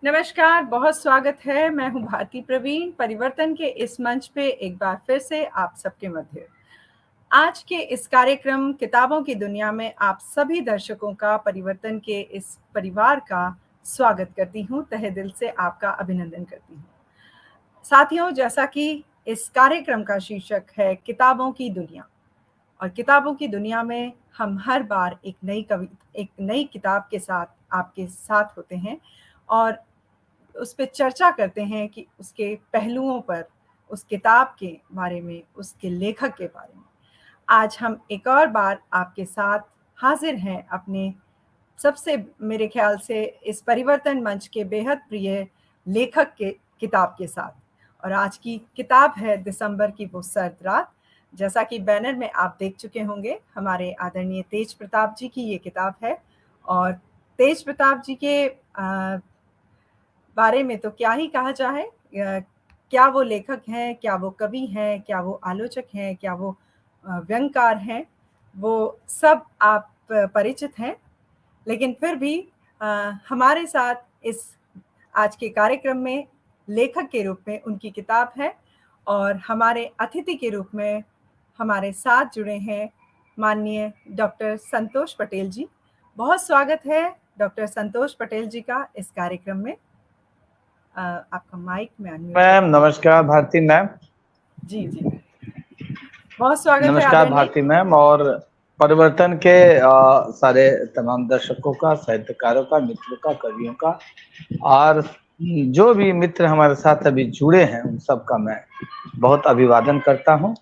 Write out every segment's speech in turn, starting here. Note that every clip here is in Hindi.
नमस्कार, बहुत स्वागत है। मैं हूं भारती प्रवीण। परिवर्तन के इस मंच पे एक बार फिर से आप सबके मध्य। आज के इस कार्यक्रम किताबों की दुनिया में आप सभी दर्शकों का, परिवर्तन के इस परिवार का स्वागत करती हूं। तहे दिल से आपका अभिनंदन करती हूं। साथियों, जैसा कि इस कार्यक्रम का शीर्षक है किताबों की दुनिया, और किताबों की दुनिया में हम हर बार एक नई किताब के साथ आपके साथ होते हैं और उस पे चर्चा करते हैं कि उसके पहलुओं पर, उस किताब के बारे में, उसके लेखक के बारे में। आज हम एक और बार आपके साथ हाजिर हैं अपने सबसे, मेरे ख्याल से इस परिवर्तन मंच के बेहद प्रिय लेखक के किताब के साथ। और आज की किताब है दिसंबर की वो सर्द रात। जैसा कि बैनर में आप देख चुके होंगे, हमारे आदरणीय तेज प्रताप जी की ये किताब है। और तेज प्रताप जी के बारे में तो क्या ही कहा जाए। क्या वो लेखक हैं, क्या वो कवि हैं, क्या वो आलोचक हैं, क्या वो व्यंगकार हैं, वो सब आप परिचित हैं। लेकिन फिर भी हमारे साथ इस आज के कार्यक्रम में लेखक के रूप में उनकी किताब है, और हमारे अतिथि के रूप में हमारे साथ जुड़े हैं माननीय डॉक्टर संतोष पटेल जी। बहुत स्वागत है डॉक्टर संतोष पटेल जी का इस कार्यक्रम में। आपका माइक में अनम्यूट है। मैम नमस्कार भारती मैम। जी जी, बहुत स्वागत है नमस्कार आदरणीय। भारती मैम, और परिवर्तन के सारे तमाम दर्शकों का, साहित्यकारों का, मित्रों का, कवियों का, और जो भी मित्र हमारे साथ अभी जुड़े हैं उन सब का मैं बहुत अभिवादन करता हूं।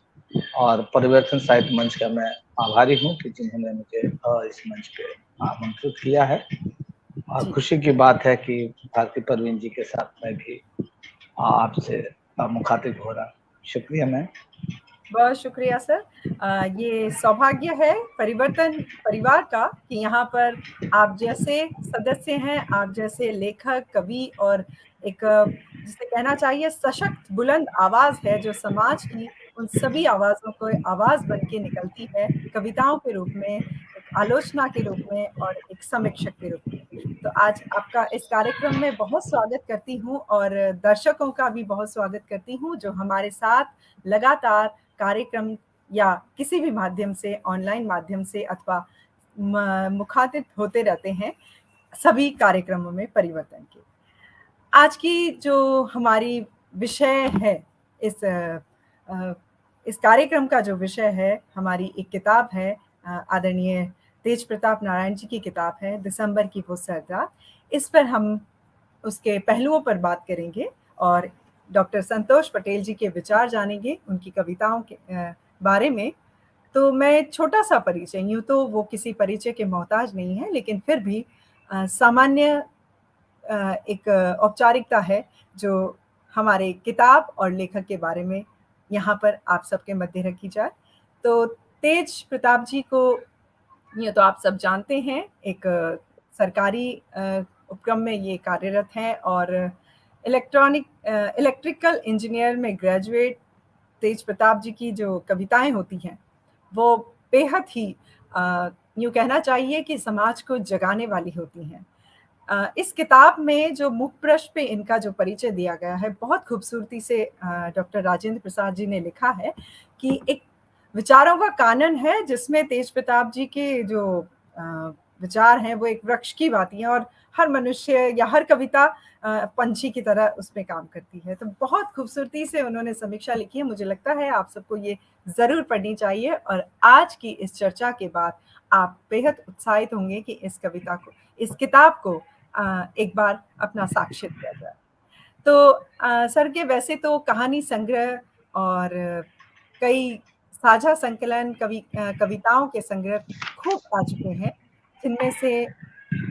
और परिवर्तन साहित्य मंच का मैं आभारी हूं कि जिन्होंने मुझे इस मंच पे आमंत्रित किया है। और जी, खुशी की बात है कि भारती परवीन जी के साथ मैं भी आपसे मुखातिब हो रहा। शुक्रिया मैम। बहुत शुक्रिया सर। ये सौभाग्य है परिवर्तन परिवार का कि यहाँ पर आप जैसे सदस्य हैं, आप जैसे लेखक, कवि, और एक जिसे कहना चाहिए सशक्त बुलंद आवाज है जो समाज की उन सभी आवाजों को आवाज बन के निकलती है, कविताओं के रूप में, एक आलोचना के रूप में और एक समीक्षक के रूप में। तो आज आपका इस कार्यक्रम में बहुत स्वागत करती हूँ, और दर्शकों का भी बहुत स्वागत करती हूँ जो हमारे साथ लगातार कार्यक्रम या किसी भी माध्यम से, ऑनलाइन माध्यम से अथवा मुखातिब होते रहते हैं सभी कार्यक्रमों में परिवर्तन के। आज की जो हमारी विषय है, इस इस कार्यक्रम का जो विषय है, हमारी एक किताब है, आदरणीय तेज प्रताप नारायण जी की किताब है दिसंबर की वो सर्द रात। इस पर हम उसके पहलुओं पर बात करेंगे और डॉक्टर संतोष पटेल जी के विचार जानेंगे उनकी कविताओं के बारे में। तो मैं छोटा सा परिचय, यूँ तो वो किसी परिचय के मोहताज नहीं है, लेकिन फिर भी सामान्य एक औपचारिकता है जो हमारे किताब और लेखक के बारे में यहाँ पर आप सबके मध्य रखी जाए। तो तेज प्रताप जी को ये तो आप सब जानते हैं, एक सरकारी उपक्रम में ये कार्यरत हैं, और इलेक्ट्रिकल इंजीनियर में ग्रेजुएट तेज प्रताप जी की जो कविताएं होती हैं वो बेहद ही यूँ कहना चाहिए कि समाज को जगाने वाली होती हैं। इस किताब में जो मुख पृष्ठ पे इनका जो परिचय दिया गया है, बहुत खूबसूरती से डॉक्टर राजेंद्र प्रसाद जी ने लिखा है कि एक विचारों का कानन है जिसमें तेज प्रताप जी के जो विचार हैं वो एक वृक्ष की भांति हैं, और हर मनुष्य या हर कविता पंछी की तरह उसमें काम करती है। तो बहुत खूबसूरती से उन्होंने समीक्षा लिखी है। मुझे लगता है आप सबको ये ज़रूर पढ़नी चाहिए, और आज की इस चर्चा के बाद आप बेहद उत्साहित होंगे कि इस कविता को, इस किताब को एक बार अपना साक्षात किया जाए। तो सर के वैसे तो कहानी संग्रह और कई साझा संकलन, कविताओं के संग्रह खूब आ चुके हैं, जिनमें से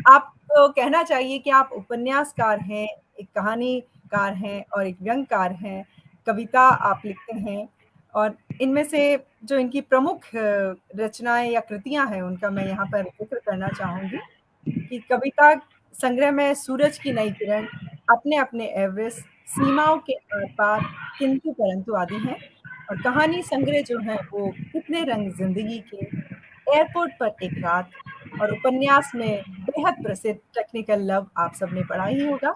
आपको कहना चाहिए कि आप उपन्यासकार हैं, एक कहानीकार हैं और एक व्यंग्यकार हैं, कविता आप लिखते हैं। और इनमें से जो इनकी प्रमुख रचनाएँ या कृतियाँ हैं, उनका मैं यहाँ पर ज़िक्र करना चाहूँगी कि कविता संग्रह में सूरज की नई किरण, अपने अपने एवरेस्ट, सीमाओं के आर-पार, किंतु परंतु आदि हैं। और कहानी संग्रह जो हैं वो कितने रंग ज़िंदगी के, एयरपोर्ट पर एक रात, और उपन्यास में बेहद प्रसिद्ध टेक्निकल लव आप सबने पढ़ा ही होगा।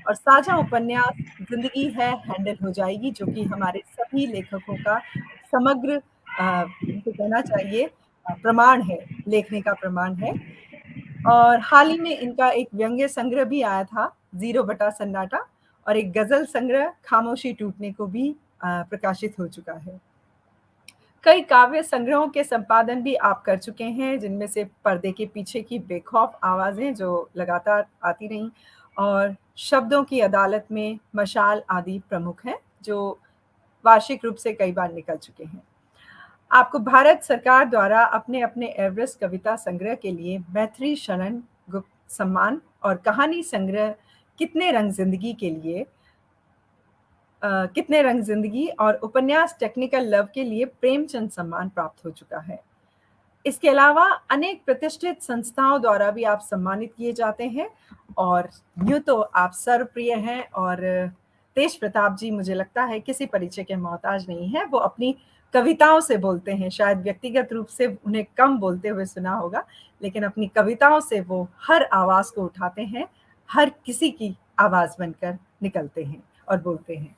और साझा उपन्यास जिंदगी है हैंडल हो जाएगी, जो कि हमारे सभी लेखकों का समग्र मुझे कहना चाहिए प्रमाण है, लेखने का प्रमाण है। और हाल ही में इनका एक व्यंग्य संग्रह भी आया था, 0 बटा सन्नाटा, और एक गजल संग्रह खामोशी टूटने को भी प्रकाशित हो चुका है। कई काव्य संग्रहों के संपादन भी आप कर चुके हैं, जिनमें से पर्दे के पीछे की बेखौफ आवाजें जो लगातार आती रहीं, और शब्दों की अदालत में मशाल आदि प्रमुख हैं, जो वार्षिक रूप से कई बार निकल चुके हैं। आपको भारत सरकार द्वारा अपने अपने एवरेस्ट कविता संग्रह के लिए मैथिली शरण गुप्त सम्मान और कहानी संग्रह कितने रंग जिंदगी और उपन्यास टेक्निकल लव के लिए प्रेमचंद सम्मान प्राप्त हो चुका है। इसके अलावा अनेक प्रतिष्ठित संस्थाओं द्वारा भी आप सम्मानित किए जाते हैं, और यूं तो आप सर्वप्रिय हैं, और तेज प्रताप जी मुझे लगता है किसी परिचय के मोहताज नहीं है। वो अपनी कविताओं से बोलते हैं, शायद व्यक्तिगत रूप से उन्हें कम बोलते हुए सुना होगा, लेकिन अपनी कविताओं से वो हर आवाज को उठाते हैं, हर किसी की आवाज बनकर निकलते हैं और बोलते हैं।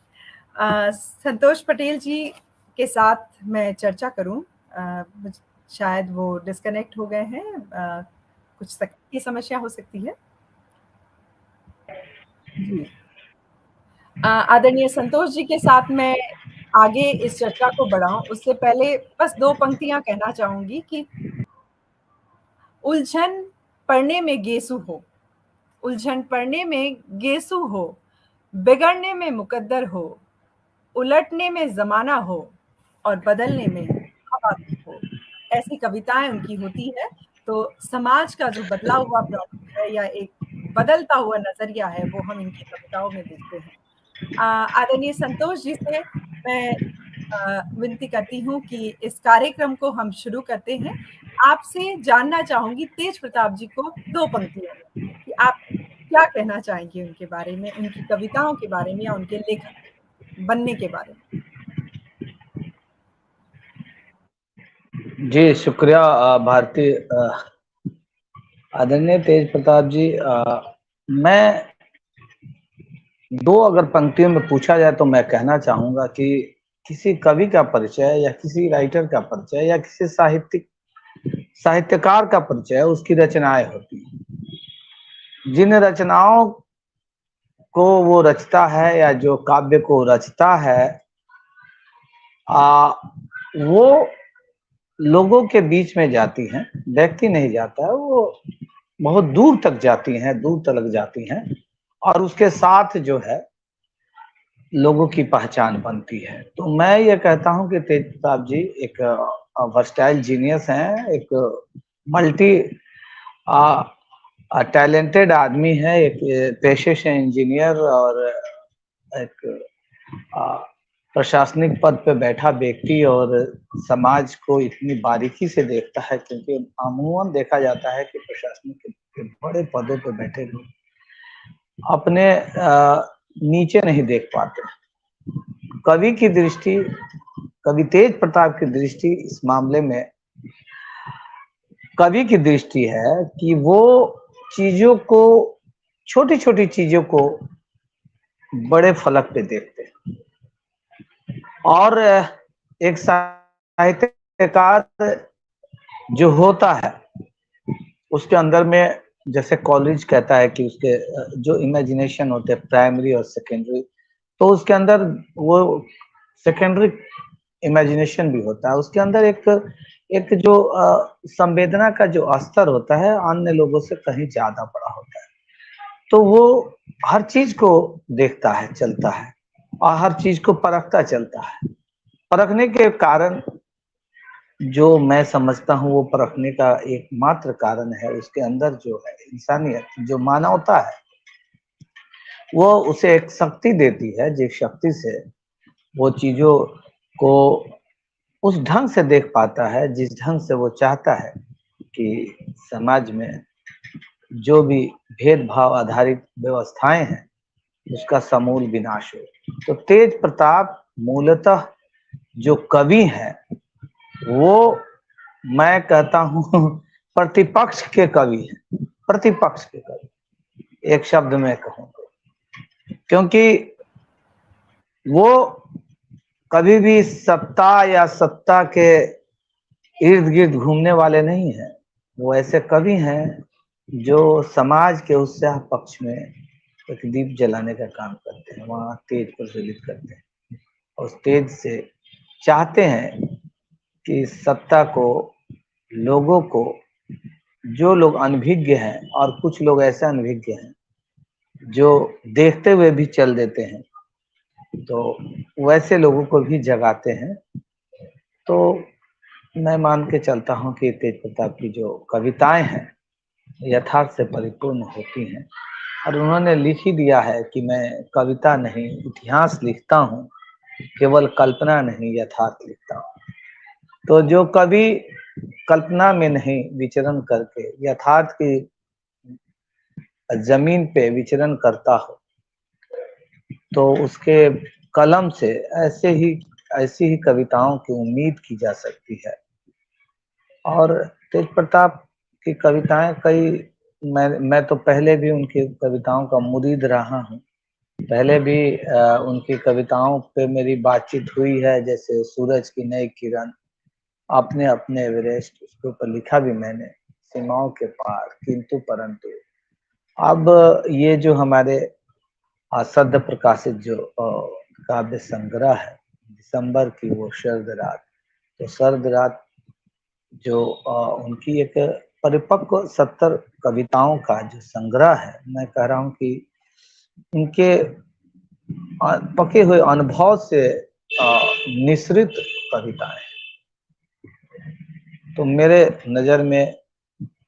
संतोष पटेल जी के साथ मैं चर्चा करूं, शायद वो डिस्कनेक्ट हो गए हैं, कुछ तकनीकी समस्या हो सकती है जी। आदरणीय संतोष जी के साथ मैं आगे इस चर्चा को बढ़ाऊं, उससे पहले बस 2 पंक्तियां कहना चाहूंगी कि उलझन पढ़ने में गेसु हो, उलझन पढ़ने में गेसु हो, बिगड़ने में मुकद्दर हो, उलटने में जमाना हो और बदलने में हवा हो। ऐसी कविताएं उनकी होती है। तो समाज का जो बदला हुआ प्रवृत्ति है या एक बदलता हुआ नजरिया है, वो हम इनकी कविताओं में देखते हैं। आदरणीय संतोष जी से मैं विनती करती हूँ कि इस कार्यक्रम को हम शुरू करते हैं। आपसे जानना चाहूंगी तेज प्रताप जी को 2 पंक्तियों में कि आप क्या कहना चाहेंगे उनके बारे में, उनकी कविताओं के बारे में या उनके लेखक बनने के बारे में। जी शुक्रिया भारती। आदरणीय तेज प्रताप जी, मैं 2 अगर पंक्तियों में पूछा जाए तो मैं कहना चाहूंगा कि किसी कवि का परिचय या किसी राइटर का परिचय या किसी साहित्यकार का परिचय उसकी रचनाएं होती हैं। जिन रचनाओं को वो रचता है या जो काव्य को रचता है, वो लोगों के बीच में जाती हैं, व्यक्ति नहीं जाता है, वो बहुत दूर तक जाती हैं, दूर तक जाती हैं, और उसके साथ जो है लोगों की पहचान बनती है। तो मैं ये कहता हूं कि तेज प्रताप जी एक वर्सटाइल जीनियस हैं, एक मल्टी टैलेंटेड आदमी है, एक पेशे से इंजीनियर और एक प्रशासनिक पद पे बैठा व्यक्ति, और समाज को इतनी बारीकी से देखता है, क्योंकि अमूमन देखा जाता है कि प्रशासनिक के बड़े पदों पे बैठे लोग अपने नीचे नहीं देख पाते। कवि की दृष्टि, कवि तेज प्रताप की दृष्टि इस मामले में कवि की दृष्टि है कि वो चीजों को, छोटी छोटी चीजों को बड़े फलक पे देखते हैं। और एक साहित्यकार जो होता है उसके अंदर में, जैसे कॉलेज कहता है कि उसके जो इमेजिनेशन होते हैं प्राइमरी और सेकेंडरी, तो उसके अंदर वो सेकेंडरी इमेजिनेशन भी होता है, उसके अंदर एक जो संवेदना का जो स्तर होता है अन्य लोगों से कहीं ज्यादा बड़ा होता है। तो वो हर चीज को देखता है, चलता है, और हर चीज को परखता चलता है। परखने के कारण जो मैं समझता हूँ, वो परखने का एकमात्र कारण है उसके अंदर जो है इंसानियत, जो मानवता है, वो उसे एक शक्ति देती है, जिस शक्ति से वो चीजों को उस ढंग से देख पाता है जिस ढंग से वो चाहता है कि समाज में जो भी भेदभाव आधारित व्यवस्थाएं हैं उसका समूल विनाश हो। तो तेज प्रताप मूलतः जो कवि हैं, वो मैं कहता हूँ प्रतिपक्ष के कवि हैं, प्रतिपक्ष के कवि, एक शब्द में कहूँ। क्योंकि वो कभी भी सत्ता या सत्ता के इर्द गिर्द घूमने वाले नहीं हैं। वो ऐसे कवि हैं जो समाज के उत्साह पक्ष में एक दीप जलाने का काम करते हैं, वहाँ तेज प्रज्वलित करते हैं और उस तेज से चाहते हैं कि सत्ता को, लोगों को, जो लोग अनभिज्ञ हैं और कुछ लोग ऐसे अनभिज्ञ हैं जो देखते हुए भी चल देते हैं, तो वैसे लोगों को भी जगाते हैं। तो मैं मान के चलता हूँ कि तेज प्रताप की जो कविताएं हैं यथार्थ से परिपूर्ण होती हैं और उन्होंने लिख ही दिया है कि मैं कविता नहीं इतिहास लिखता हूँ, केवल कल्पना नहीं यथार्थ लिखता हूँ। तो जो कवि कल्पना में नहीं विचरण करके यथार्थ की जमीन पे विचरण करता हो, तो उसके कलम से ऐसी ही कविताओं की उम्मीद की जा सकती है। और तेज प्रताप की कविताएं कई, मैं तो पहले भी उनकी कविताओं का मुरीद रहा हूँ। पहले भी उनकी कविताओं पे मेरी बातचीत हुई है, जैसे सूरज की नई किरण, अपने अपने एवरेस्ट, उसके ऊपर लिखा भी मैंने, सीमाओं के पार, किंतु परंतु। अब ये जो हमारे सद्य प्रकाशित जो काव्य संग्रह है, दिसंबर की वो शरद रात, तो शरद रात जो उनकी एक परिपक्व 70 कविताओं का जो संग्रह है, मैं कह रहा हूँ कि उनके पके हुए अनुभव से निश्रित कविताएं। तो मेरे नजर में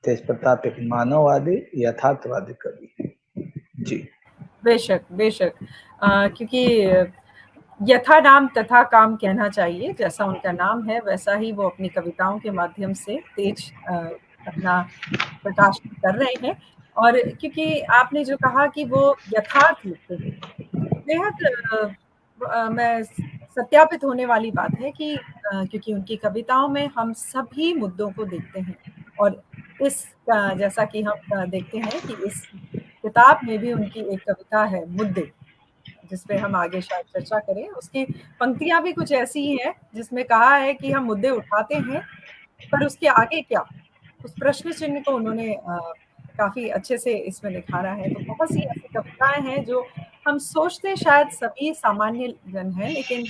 तेज प्रताप एक मानववादी यथार्थवादी कवि है। जी बेशक बेशक, क्योंकि यथा नाम तथा काम कहना चाहिए, जैसा उनका नाम है वैसा ही वो अपनी कविताओं के माध्यम से तेज अपना प्रकाश कर रहे हैं। और क्योंकि आपने जो कहा कि वो यथार्थ लिखते हैं, बेहद मैं सत्यापित होने वाली बात है कि क्योंकि उनकी कविताओं में हम सभी मुद्दों को देखते हैं। और इस जैसा कि हम देखते हैं कि इस किताब में भी उनकी एक कविता है मुद्दे, जिसपे हम आगे शायद चर्चा करें। उसकी पंक्तियां भी कुछ ऐसी ही हैं जिसमें कहा है कि हम मुद्दे उठाते हैं, पर उसके आगे क्या, उस प्रश्न चिन्ह को उन्होंने काफी अच्छे से इसमें निखारा है। तो बहुत सी ऐसी कविताएं हैं जो हम सोचते शायद सभी सामान्य जन हैं, लेकिन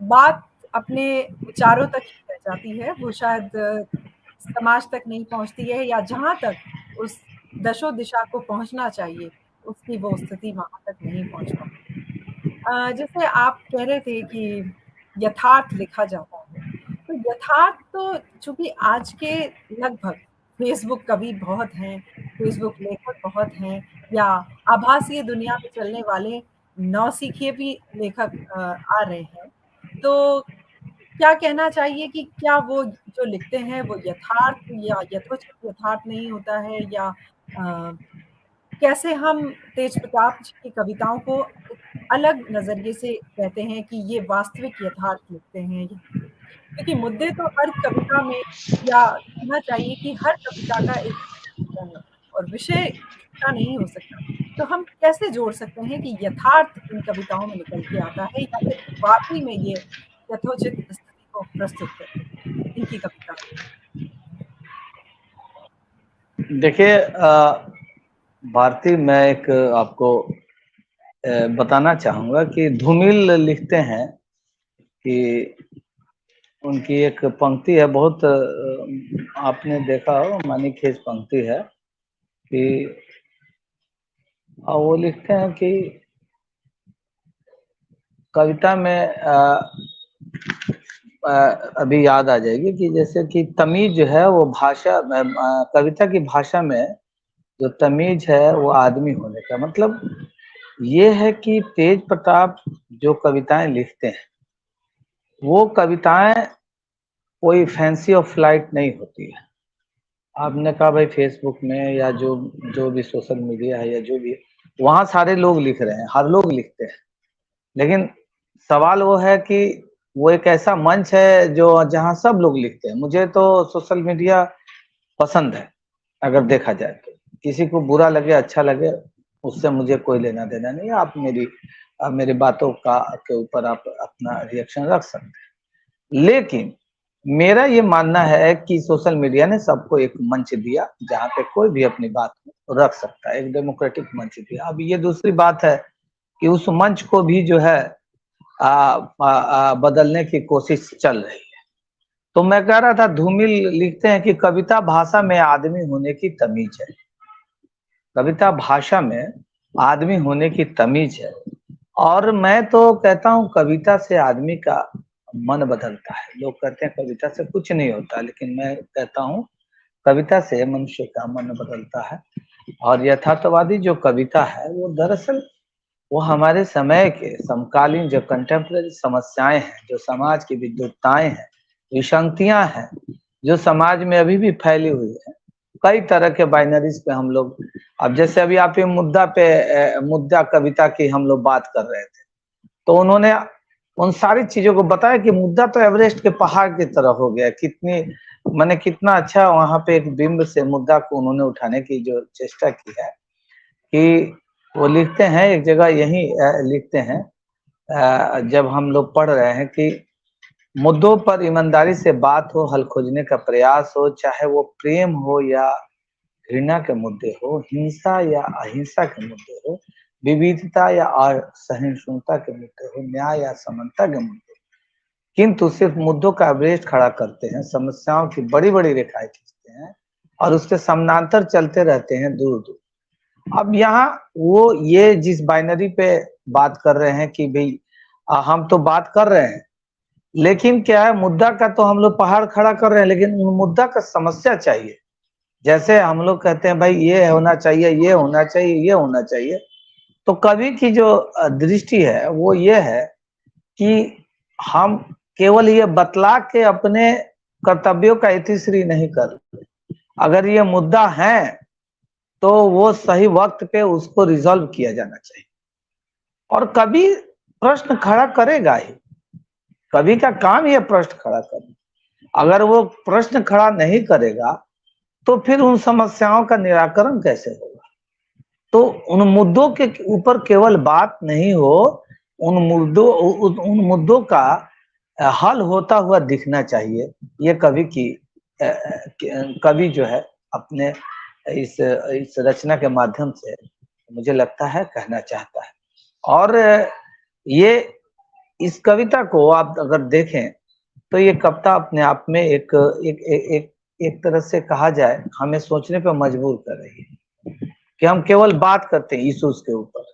बात अपने विचारों तक ही रह जाती है, वो शायद समाज तक नहीं पहुंचती है, या जहां तक उस दशो दिशा को पहुंचना चाहिए उसकी वो स्थिति वहां तक नहीं पहुंच पाती। जैसे आप कह रहे थे कि यथार्थ लिखा जाता है, तो यथार्थ तो चूंकि आज के लगभग फेसबुक कवि बहुत हैं, फेसबुक लेखक बहुत हैं, या आभासीय दुनिया में चलने वाले नौसिखिए भी लेखक आ रहे हैं। तो क्या कहना चाहिए कि क्या वो जो लिखते हैं वो यथार्थ या यथोचित यथार्थ नहीं होता है, या कैसे हम तेज प्रताप जी की कविताओं को एक अलग नजरिए से कहते हैं कि ये वास्तविक यथार्थ लिखते हैं? क्योंकि मुद्दे तो हर कविता में, या कहना चाहिए कि हर कविता का एक होता है और विषय छूटा नहीं हो सकता। तो हम कैसे जोड़ सकते हैं कि यथार्थ इन कविताओं में निकल के आता है, या फिर वाकई में ये यथोचित स्थिति को प्रस्तुत करते हैं इनकी कविता? देखिए भारती, मैं एक आपको बताना चाहूंगा कि धूमिल लिखते हैं कि उनकी एक पंक्ति है, बहुत आपने देखा हो, मानीखेज पंक्ति है कि वो लिखते हैं कि कविता में अभी याद आ जाएगी कि जैसे कि तमीज जो है वो भाषा, कविता की भाषा में जो तमीज है वो आदमी होने का मतलब ये है कि तेज प्रताप जो कविताएं लिखते हैं वो कविताएं कोई फैंसी ऑफ फ्लाइट नहीं होती है। आपने कहा भाई फेसबुक में या जो भी सोशल मीडिया है या जो भी, वहां सारे लोग लिख रहे हैं, हर लोग लिखते हैं, लेकिन सवाल वो है कि वो एक ऐसा मंच है जो जहां सब लोग लिखते हैं। मुझे तो सोशल मीडिया पसंद है, अगर देखा जाए तो, किसी को बुरा लगे अच्छा लगे उससे मुझे कोई लेना देना नहीं है। आप मेरी बातों का के ऊपर आप अपना रिएक्शन रख सकते हैं, लेकिन मेरा ये मानना है कि सोशल मीडिया ने सबको एक मंच दिया जहाँ पे कोई भी अपनी बात रख सकता है, एक डेमोक्रेटिक मंच दिया। अब ये दूसरी बात है कि उस मंच को भी जो है बदलने की कोशिश चल रही है। तो मैं कह रहा था, धूमिल लिखते हैं कि कविता भाषा में आदमी होने की तमीज है। कविता भाषा में आदमी होने की तमीज है, और मैं तो कहता हूँ कविता से आदमी का मन बदलता है। लोग कहते हैं कविता से कुछ नहीं होता, लेकिन मैं कहता हूँ कविता से मनुष्य का मन बदलता है। और यथार्थवादी जो कविता है वो दरअसल वो हमारे समय के समकालीन जो कंटेम्प्रेरी समस्याएं हैं, जो समाज की विद्वत्ताएं हैं, विसंगतियां हैं, जो समाज में अभी भी फैली हुई है, कई तरह के बाइनरीज पे हम लोग, अब जैसे अभी आप ये मुद्दा कविता की हम लोग बात कर रहे थे, तो उन्होंने उन सारी चीजों को बताया कि मुद्दा तो एवरेस्ट के पहाड़ की तरह हो गया। मैंने कितना अच्छा वहां पे एक बिंब से मुद्दा को उन्होंने उठाने की जो चेष्टा की है, कि वो लिखते हैं एक जगह, यही लिखते हैं, जब हम लोग पढ़ रहे हैं कि मुद्दों पर ईमानदारी से बात हो, हल खोजने का प्रयास हो, चाहे वो प्रेम हो या घृणा के मुद्दे हो, हिंसा या अहिंसा के मुद्दे हो, विविधता या असहिष्णुता के मुद्दे हो, न्याय या समानता के मुद्दे हो, किंतु सिर्फ मुद्दों का एवरेस्ट खड़ा करते हैं, समस्याओं की बड़ी बड़ी रेखाएं खींचते हैं और उसके समानांतर चलते रहते हैं दूर दूर। अब यहाँ वो ये जिस बाइनरी पे बात कर रहे हैं कि भाई हम तो बात कर रहे हैं, लेकिन क्या है, मुद्दा का तो हम लोग पहाड़ खड़ा कर रहे हैं, लेकिन मुद्दा का समस्या चाहिए। जैसे हम लोग कहते हैं भाई ये होना चाहिए, ये होना चाहिए, ये होना चाहिए, तो कवि की जो दृष्टि है वो ये है कि हम केवल ये बतला के अपने कर्तव्यों का इतिश्री नहीं कर, अगर ये मुद्दा है तो वो सही वक्त पे उसको रिजॉल्व किया जाना चाहिए। और कवि प्रश्न खड़ा करेगा ही, कवि का काम ये प्रश्न खड़ा करना। अगर वो प्रश्न खड़ा नहीं करेगा तो फिर उन समस्याओं का निराकरण कैसे होगा? तो उन मुद्दों के ऊपर केवल बात नहीं हो, उन मुद्दों का हल होता हुआ दिखना चाहिए। ये कवि जो है अपने इस रचना के माध्यम से मुझे लगता है कहना चाहता है। और ये इस कविता को आप अगर देखें तो ये कविता अपने आप में एक तरह से कहा जाए हमें सोचने पर मजबूर कर रही है कि हम केवल बात करते हैं इश्यूज के ऊपर,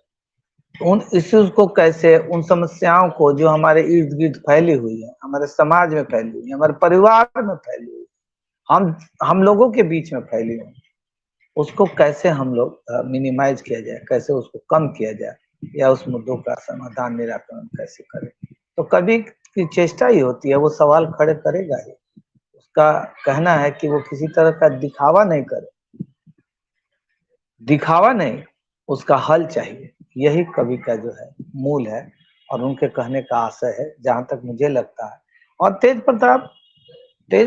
उन इश्यूज को कैसे, उन समस्याओं को जो हमारे इर्द गिर्द फैली हुई है, हमारे समाज में फैली हुई है, हमारे परिवार में फैली हुई है, हम लोगों के बीच में फैली हुई, उसको कैसे हम लोग मिनिमाइज किया जाए, कैसे उसको कम किया जाए, या उस मुद्दों का समाधान निराकरण कैसे करें। तो कवि की चेष्टा ही होती है, वो सवाल खड़े करेगा ही। उसका कहना है कि वो किसी तरह का दिखावा नहीं करे, दिखावा नहीं, उसका हल चाहिए। यही कवि का जो है मूल है और उनके कहने का आशय है, जहां तक मुझे लगता है। और तेज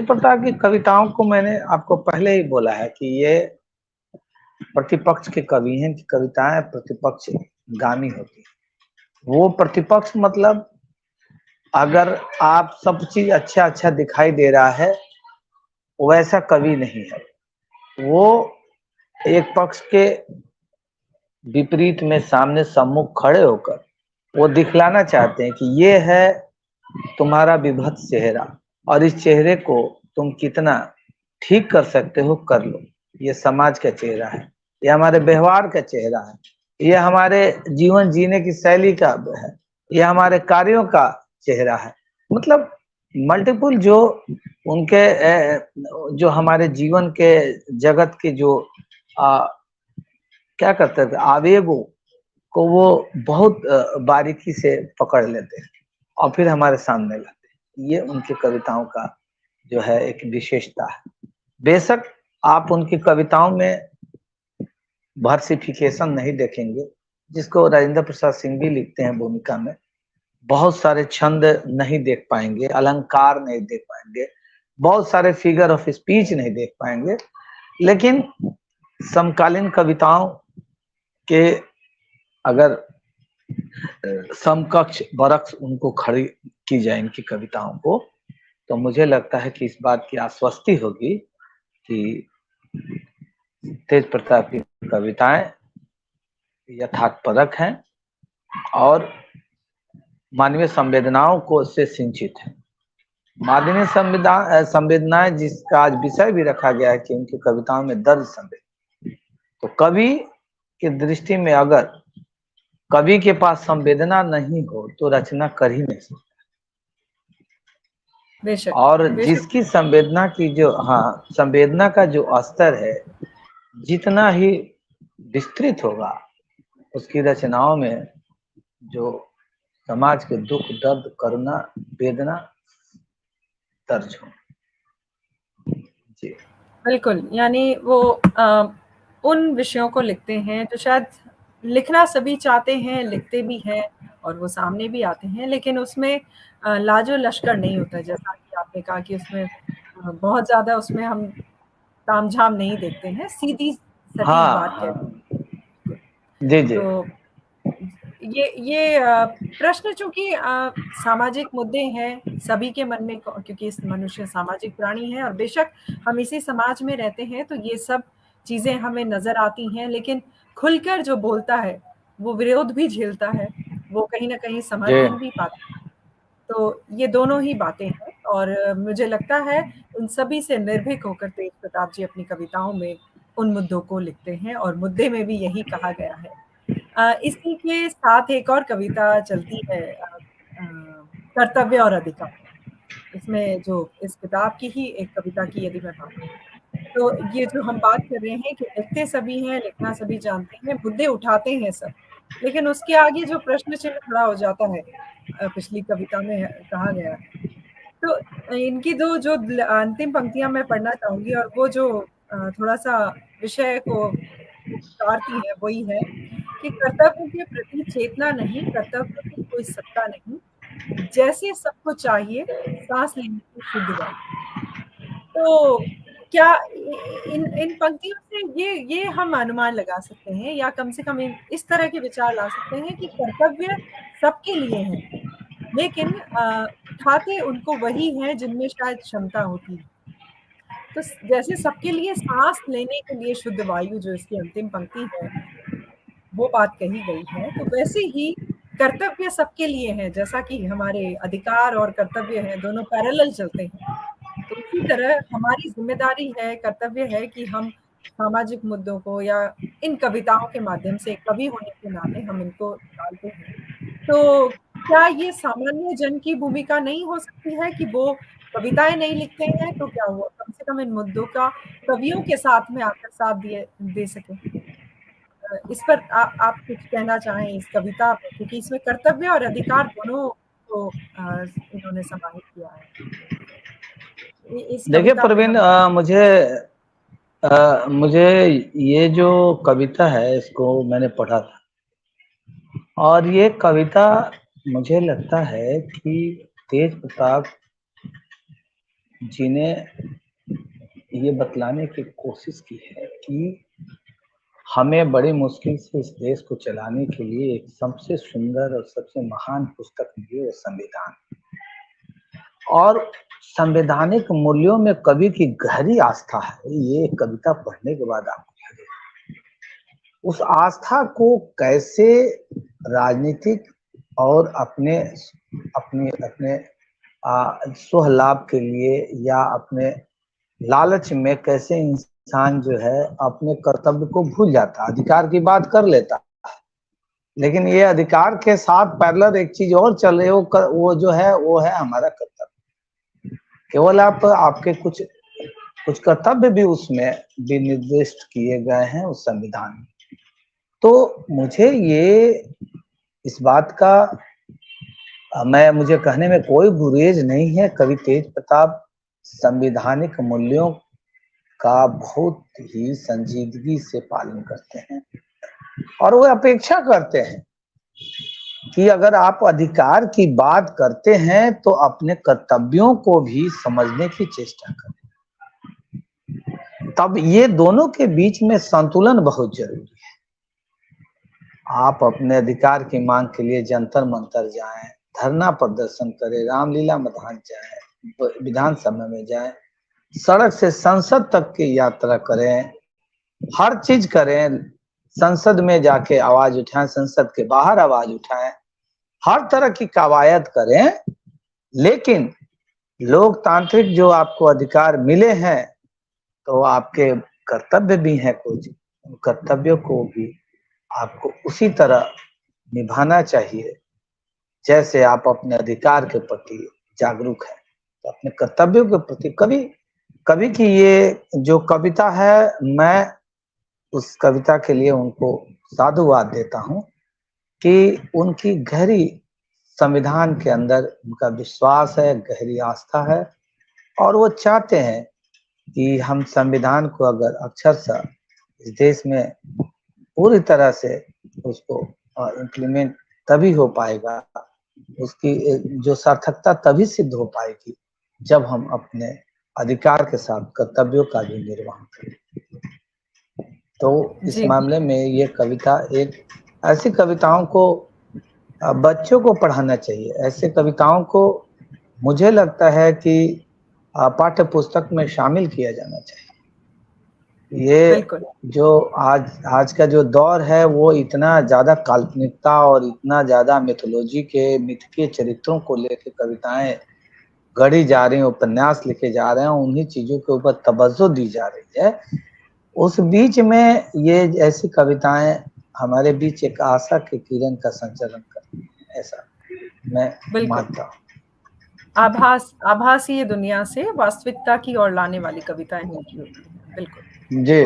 प्रताप की कविताओं को मैंने आपको पहले ही बोला है कि ये प्रतिपक्ष के कवि हैं, कि कविताएं प्रतिपक्ष गामी होती है। वो प्रतिपक्ष मतलब अगर आप सब चीज अच्छा दिखाई दे रहा है, वैसा कवि नहीं है। वो एक पक्ष के विपरीत में सामने सम्मुख खड़े होकर वो दिखलाना चाहते हैं कि ये है तुम्हारा विभत्स चेहरा, और इस चेहरे को तुम कितना ठीक कर सकते हो कर लो। ये समाज का चेहरा है, ये हमारे व्यवहार का चेहरा है, ये हमारे जीवन जीने की शैली का है, ये हमारे कार्यों का चेहरा है। मतलब मल्टीपल जो उनके जो हमारे जीवन के जगत के जो क्या करते थे, आवेगों को वो बहुत बारीकी से पकड़ लेते हैं और फिर हमारे सामने लाते हैं। ये उनकी कविताओं का जो है एक विशेषता है। बेशक आप उनकी कविताओं में वर्सिफिकेशन नहीं देखेंगे, जिसको राजेंद्र प्रसाद सिंह भी लिखते हैं भूमिका में। बहुत सारे छंद नहीं देख पाएंगे, अलंकार नहीं देख पाएंगे, बहुत सारे फिगर ऑफ स्पीच नहीं देख पाएंगे, लेकिन समकालीन कविताओं के अगर समकक्ष बरक्स उनको खड़ी की जाए इनकी कविताओं को, तो मुझे लगता है कि इस बात की आश्वस्ति होगी कि तेज प्रताप की कविताएं यथार्थपरक हैं और मानवीय संवेदनाओं को से सिंचित है। मानवीय संवेदनाएं जिसका आज विषय भी रखा गया है कि उनकी कविताओं में दर्द संवेदना, तो कवि की दृष्टि में अगर कवि के पास संवेदना नहीं हो तो रचना कर ही नहीं सकता। बेशक, और बेशक। जिसकी संवेदना की जो संवेदना का जो स्तर है जितना ही विस्तृत होगा, उसकी रचनाओं में जो समाज के दुख दर्द करुणा वेदना दर्ज हो। जी बिल्कुल, यानी वो उन विषयों को लिखते हैं जो शायद लिखना सभी चाहते हैं, लिखते भी हैं और वो सामने भी आते हैं, लेकिन उसमें लाजो लश्कर नहीं होता। जैसा कि आपने कहा कि उसमें बहुत ज़्यादा उसमें हम तामझाम नहीं देखते हैं, सीधी सटीक बात कहते हैं। जी जी। तो ये प्रश्न चूंकि सामाजिक मुद्दे हैं सभी के मन में, क्योंकि इस मनुष्य सामाजिक प्राणी है और बेशक हम इसी समाज में रहते हैं, तो ये सब चीजें हमें नजर आती हैं। लेकिन खुलकर जो बोलता है वो विरोध भी झेलता है, वो कहीं ना कहीं समर्थन भी पाता है। तो ये दोनों ही बातें हैं और मुझे लगता है उन सभी से निर्भीक होकर तेज प्रताप जी अपनी कविताओं में उन मुद्दों को लिखते हैं और मुद्दे में भी यही कहा गया है। इसी के साथ एक और कविता चलती है, कर्तव्य और अधिकार। इसमें जो इस किताब की ही एक कविता की यदि मैं बात करूं, तो ये जो हम बात कर रहे हैं कि लिखते सभी हैं, लिखना सभी जानते हैं, मुद्दे उठाते हैं सब, लेकिन उसके आगे जो प्रश्न चिन्ह खड़ा हो जाता है, पिछली कविता में कहा गया है। तो इनकी दो जो अंतिम पंक्तियां मैं पढ़ना चाहूंगी और वो जो थोड़ा सा विषय को उतारती है वही है कि कर्तव्य के प्रति चेतना नहीं, कर्तव्य की कोई सत्ता नहीं, जैसे सबको चाहिए सांस लेने की शुद्ध वायु। तो क्या इन इन पंक्तियों से ये हम अनुमान लगा सकते हैं या कम से कम इस तरह के विचार ला सकते हैं कि कर्तव्य सबके लिए है, लेकिन उठाते उनको वही हैं जिनमें शायद क्षमता होती है। तो जैसे सबके लिए सांस लेने के लिए शुद्ध वायु, जो इसकी अंतिम पंक्ति है, वो बात कही गई है, तो वैसे ही कर्तव्य सबके लिए है। जैसा कि हमारे अधिकार और कर्तव्य हैं, दोनों पैरेलल चलते हैं, तो उसी तरह हमारी जिम्मेदारी है, कर्तव्य है कि हम सामाजिक मुद्दों को या इन कविताओं के माध्यम से कवि होने के नाते हम इनको डालते हैं। तो क्या ये सामान्य जन की भूमिका नहीं हो सकती है कि वो कविताएं नहीं लिखते हैं तो क्या हुआ, कम से कम इन मुद्दों का कवियों के साथ में आकर साथ दे सके। इस पर आप कुछ कहना चाहें इस कविता पे, क्योंकि इसमें कर्तव्य और अधिकार दोनों को इन्होंने समाहित किया है। इस देखिए कविता पे प्रवीण, हम मुझे ये जो कविता है इसको मैंने पढ़ा था और ये कविता मुझे लगता है कि तेज प्रताप जी ने ये बतलाने की कोशिश की है कि हमें बड़ी मुश्किल से इस देश को चलाने के लिए एक सबसे सुंदर और सबसे महान पुस्तक मिली, वो संविधान। और संवैधानिक मूल्यों में कवि की गहरी आस्था है, ये कविता पढ़ने के बाद आपको लगेगा। उस आस्था को कैसे राजनीतिक और अपने अपने अपने स्वह लाभ के लिए या अपने लालच में कैसे इंसान जो है अपने कर्तव्य को भूल जाता है, अधिकार की बात कर लेता है, लेकिन ये अधिकार के साथ पैरेलल एक चीज और चल रही है, वो जो है वो है हमारा कर्तव्य। केवल आपके कुछ कर्तव्य भी उसमें भी निर्दिष्ट किए गए हैं उस संविधान में। तो मुझे ये इस बात का मुझे कहने में कोई गुरेज नहीं है, कवि तेज प्रताप संवैधानिक मूल्यों का बहुत ही संजीदगी से पालन करते हैं और वो अपेक्षा करते हैं कि अगर आप अधिकार की बात करते हैं तो अपने कर्तव्यों को भी समझने की चेष्टा करें। तब ये दोनों के बीच में संतुलन बहुत जरूरी है। आप अपने अधिकार की मांग के लिए जंतर मंतर जाएं, धरना प्रदर्शन करें, रामलीला मैदान जाएं, विधानसभा में जाएं, सड़क से संसद तक की यात्रा करें, हर चीज करें, संसद में जाके आवाज उठाएं, संसद के बाहर आवाज उठाएं, हर तरह की कवायद करें, लेकिन लोकतांत्रिक जो आपको अधिकार मिले हैं तो आपके कर्तव्य भी हैं कुछ, उन कर्तव्यों को भी आपको उसी तरह निभाना चाहिए जैसे आप अपने अधिकार के प्रति जागरूक हैं। तो अपने कर्तव्यों के प्रति कभी कभी की ये जो कविता है, मैं उस कविता के लिए उनको साधुवाद देता हूं कि उनकी गहरी संविधान के अंदर उनका विश्वास है, गहरी आस्था है, और वो चाहते हैं कि हम संविधान को अगर अक्षरशः इस देश में पूरी तरह से उसको इम्प्लीमेंट तभी हो पाएगा, उसकी जो सार्थकता तभी सिद्ध हो पाएगी जब हम अपने अधिकार के साथ कर्तव्यों का भी निर्वहन करें। तो इस मामले में ये कविता एक ऐसी कविताओं को बच्चों को पढ़ाना चाहिए। ऐसे कविताओं को मुझे लगता है कि पाठ्य पुस्तक में शामिल किया जाना चाहिए। ये जो आज का जो दौर है वो इतना ज्यादा काल्पनिकता और इतना ज्यादा मिथोलॉजी के मिथ के चरित्रों को लेकर कविताएं गढ़ी जा रही हैं, उपन्यास लिखे जा रहे हैं, उन्हीं चीजों के ऊपर तवज्जो दी जा रही है। उस बीच में ये ऐसी कविताएं हमारे बीच एक आशा के किरण का संचालन करती है, ऐसा मैं मानता हूँ। आभासी दुनिया से वास्तविकता की ओर लाने वाली कविताएं होती हैं। बिल्कुल जी,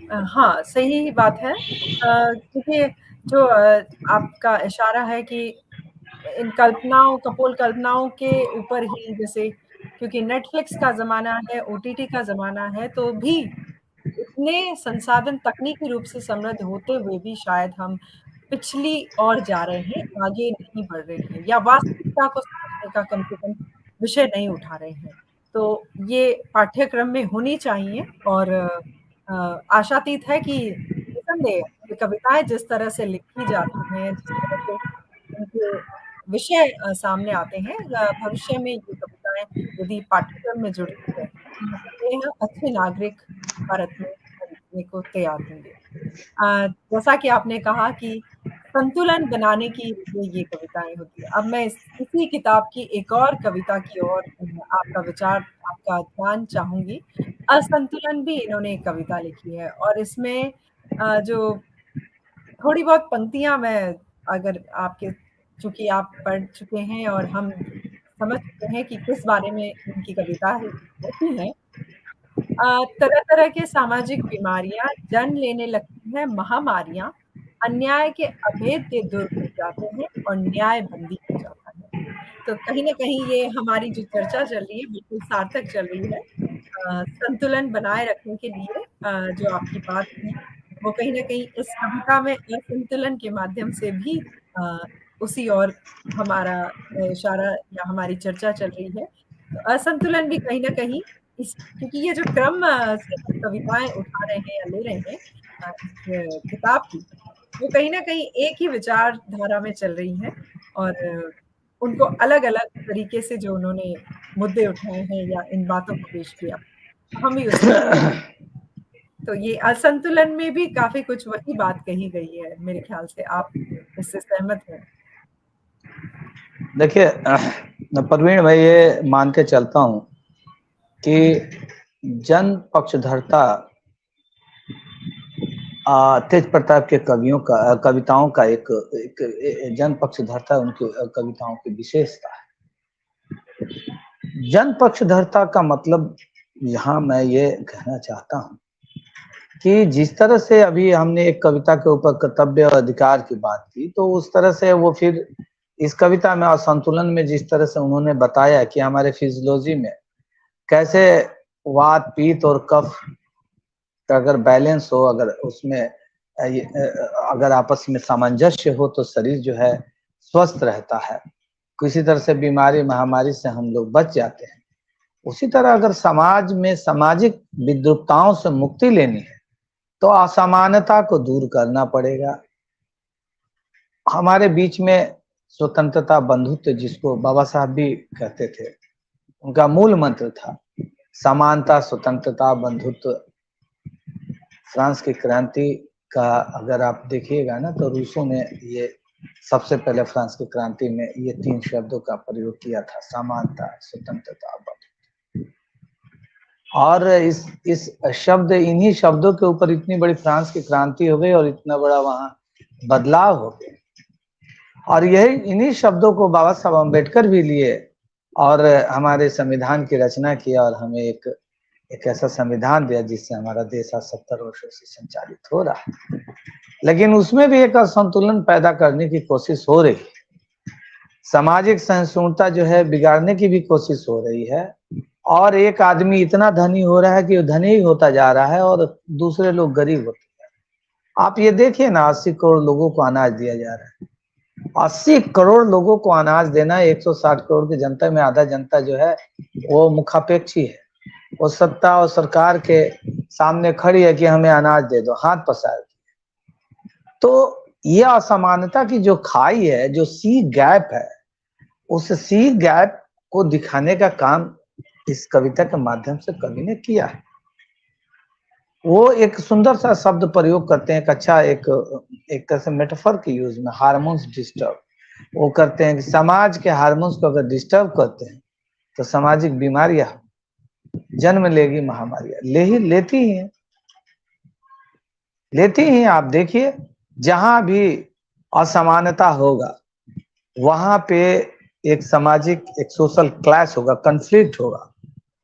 हाँ, सही बात है। क्योंकि जो आपका इशारा है कि इन कल्पनाओं, कपोल कल्पनाओं के ऊपर ही, जैसे क्योंकि नेटफ्लिक्स का जमाना है, OTT का जमाना है, तो भी इतने संसाधन तकनीकी रूप से समृद्ध होते हुए भी शायद हम पिछली ओर जा रहे हैं, आगे नहीं बढ़ रहे हैं, या वास्तविकता को समझने का कम से कम विषय नहीं उठा रहे हैं। तो ये पाठ्यक्रम में होनी चाहिए, और आशातीत है कि निसंदेह ये कविताएं जिस तरह से लिखी जाती हैं, जिस तरह से उनके विषय सामने आते हैं, भविष्य में ये कविताएं यदि पाठ्यक्रम में जुड़ती है, निसंदेह अच्छे नागरिक भारत में बनने को तैयार होंगे। जैसा कि आपने कहा कि संतुलन बनाने की ये कविताएं होती है। अब मैं इसी किताब की एक और कविता की ओर आपका विचार, आपका ध्यान चाहूंगी। असंतुलन भी इन्होंने एक कविता लिखी है, और इसमें जो थोड़ी बहुत पंक्तियां मैं, अगर आपके, चूंकि आप पढ़ चुके हैं और हम समझ चुके हैं कि किस बारे में इनकी कविता होती है। तरह तरह के सामाजिक बीमारियां जन्म लेने लगती हैं, महामारियां अन्याय के अभेद्य दूर हो जाते हैं और न्याय बंदी हो जाता है। तो कहीं ना कहीं ये हमारी जो चर्चा चल रही है बिल्कुल सार्थक चल रही है। संतुलन बनाए रखने के लिए जो आपकी बात थी, वो कहीं ना कहीं इस कविता में असंतुलन के माध्यम से भी उसी और हमारा इशारा या हमारी चर्चा चल रही है। तो असंतुलन भी कहीं ना कहीं क्योंकि ये जो क्रम से हम कविताएं उठा रहे हैं या ले रहे हैं इस किताब की, वो कहीं ना कहीं एक ही विचारधारा में चल रही है, और उनको अलग अलग तरीके से जो उन्होंने मुद्दे उठाए हैं या इन बातों को पेश किया, हम भी उसमें तो ये असंतुलन में भी काफी कुछ वही बात कही गई है मेरे ख्याल से। आप इससे सहमत हैं? देखिए प्रवीण भाई, ये मान के चलता हूं कि जन पक्षधरता तेज प्रताप के कविताओं का एक जन पक्षधरता उनकी कविताओं की विशेषता है। जन पक्षधरता का मतलब यहाँ मैं ये कहना चाहता हूँ कि जिस तरह से अभी हमने एक कविता के ऊपर कर्तव्य और अधिकार की बात की, तो उस तरह से वो फिर इस कविता में असंतुलन में जिस तरह से उन्होंने बताया कि हमारे फिजियोलॉजी में कैसे वात, पित्त और कफ का अगर बैलेंस हो, अगर उसमें अगर आपस में सामंजस्य हो तो शरीर जो है स्वस्थ रहता है, किसी तरह से बीमारी महामारी से हम लोग बच जाते हैं। उसी तरह अगर समाज में सामाजिक विद्रुपताओं से मुक्ति लेनी है तो असमानता को दूर करना पड़ेगा, हमारे बीच में स्वतंत्रता बंधुत्व, जिसको बाबा साहब भी कहते थे, उनका मूल मंत्र था समानता, स्वतंत्रता, बंधुत्व। फ्रांस की क्रांति का अगर आप देखिएगा ना, तो रूसों ने ये सबसे पहले फ्रांस की क्रांति में ये 3 शब्दों का प्रयोग किया था, समानता, स्वतंत्रता, बंधुत्व। और इस शब्द, इन्हीं शब्दों के ऊपर इतनी बड़ी फ्रांस की क्रांति हो गई और इतना बड़ा वहां बदलाव हो गया। और यही इन्हीं शब्दों को बाबा साहब अम्बेडकर भी लिए और हमारे संविधान की रचना की और हमें एक ऐसा संविधान दिया जिससे हमारा देश आज 70 वर्षों से संचालित हो रहा है। लेकिन उसमें भी एक असंतुलन पैदा करने की कोशिश हो रही है, सामाजिक सहिष्णुता जो है बिगाड़ने की भी कोशिश हो रही है। और एक आदमी इतना धनी हो रहा है कि वो धनी ही होता जा रहा है और दूसरे लोग गरीब होते जा रहे हैं। आप ये देखिए ना, 80 करोड़ लोगों को अनाज दिया जा रहा है। 80 करोड़ लोगों को अनाज देना, 160 करोड़ की जनता में आधा जनता जो है वो मुखापेक्षी है। वो सत्ता और सरकार के सामने खड़ी है कि हमें अनाज दे दो, हाथ पसार। तो ये असमानता की जो खाई है, जो सी गैप है, उस सी गैप को दिखाने का काम इस कविता के माध्यम से कवि ने किया है। वो एक सुंदर सा शब्द प्रयोग करते हैं, एक अच्छा एक तरह से मेटाफर की यूज में, हार्मोन्स डिस्टर्ब। वो करते हैं कि समाज के हार्मोन्स को अगर डिस्टर्ब करते हैं तो सामाजिक बीमारियां जन्म लेगी, महामारियां लेती ही। आप देखिए, जहां भी असमानता होगा वहां पे एक सामाजिक, एक सोशल क्लैश होगा, कन्फ्लिक्ट होगा।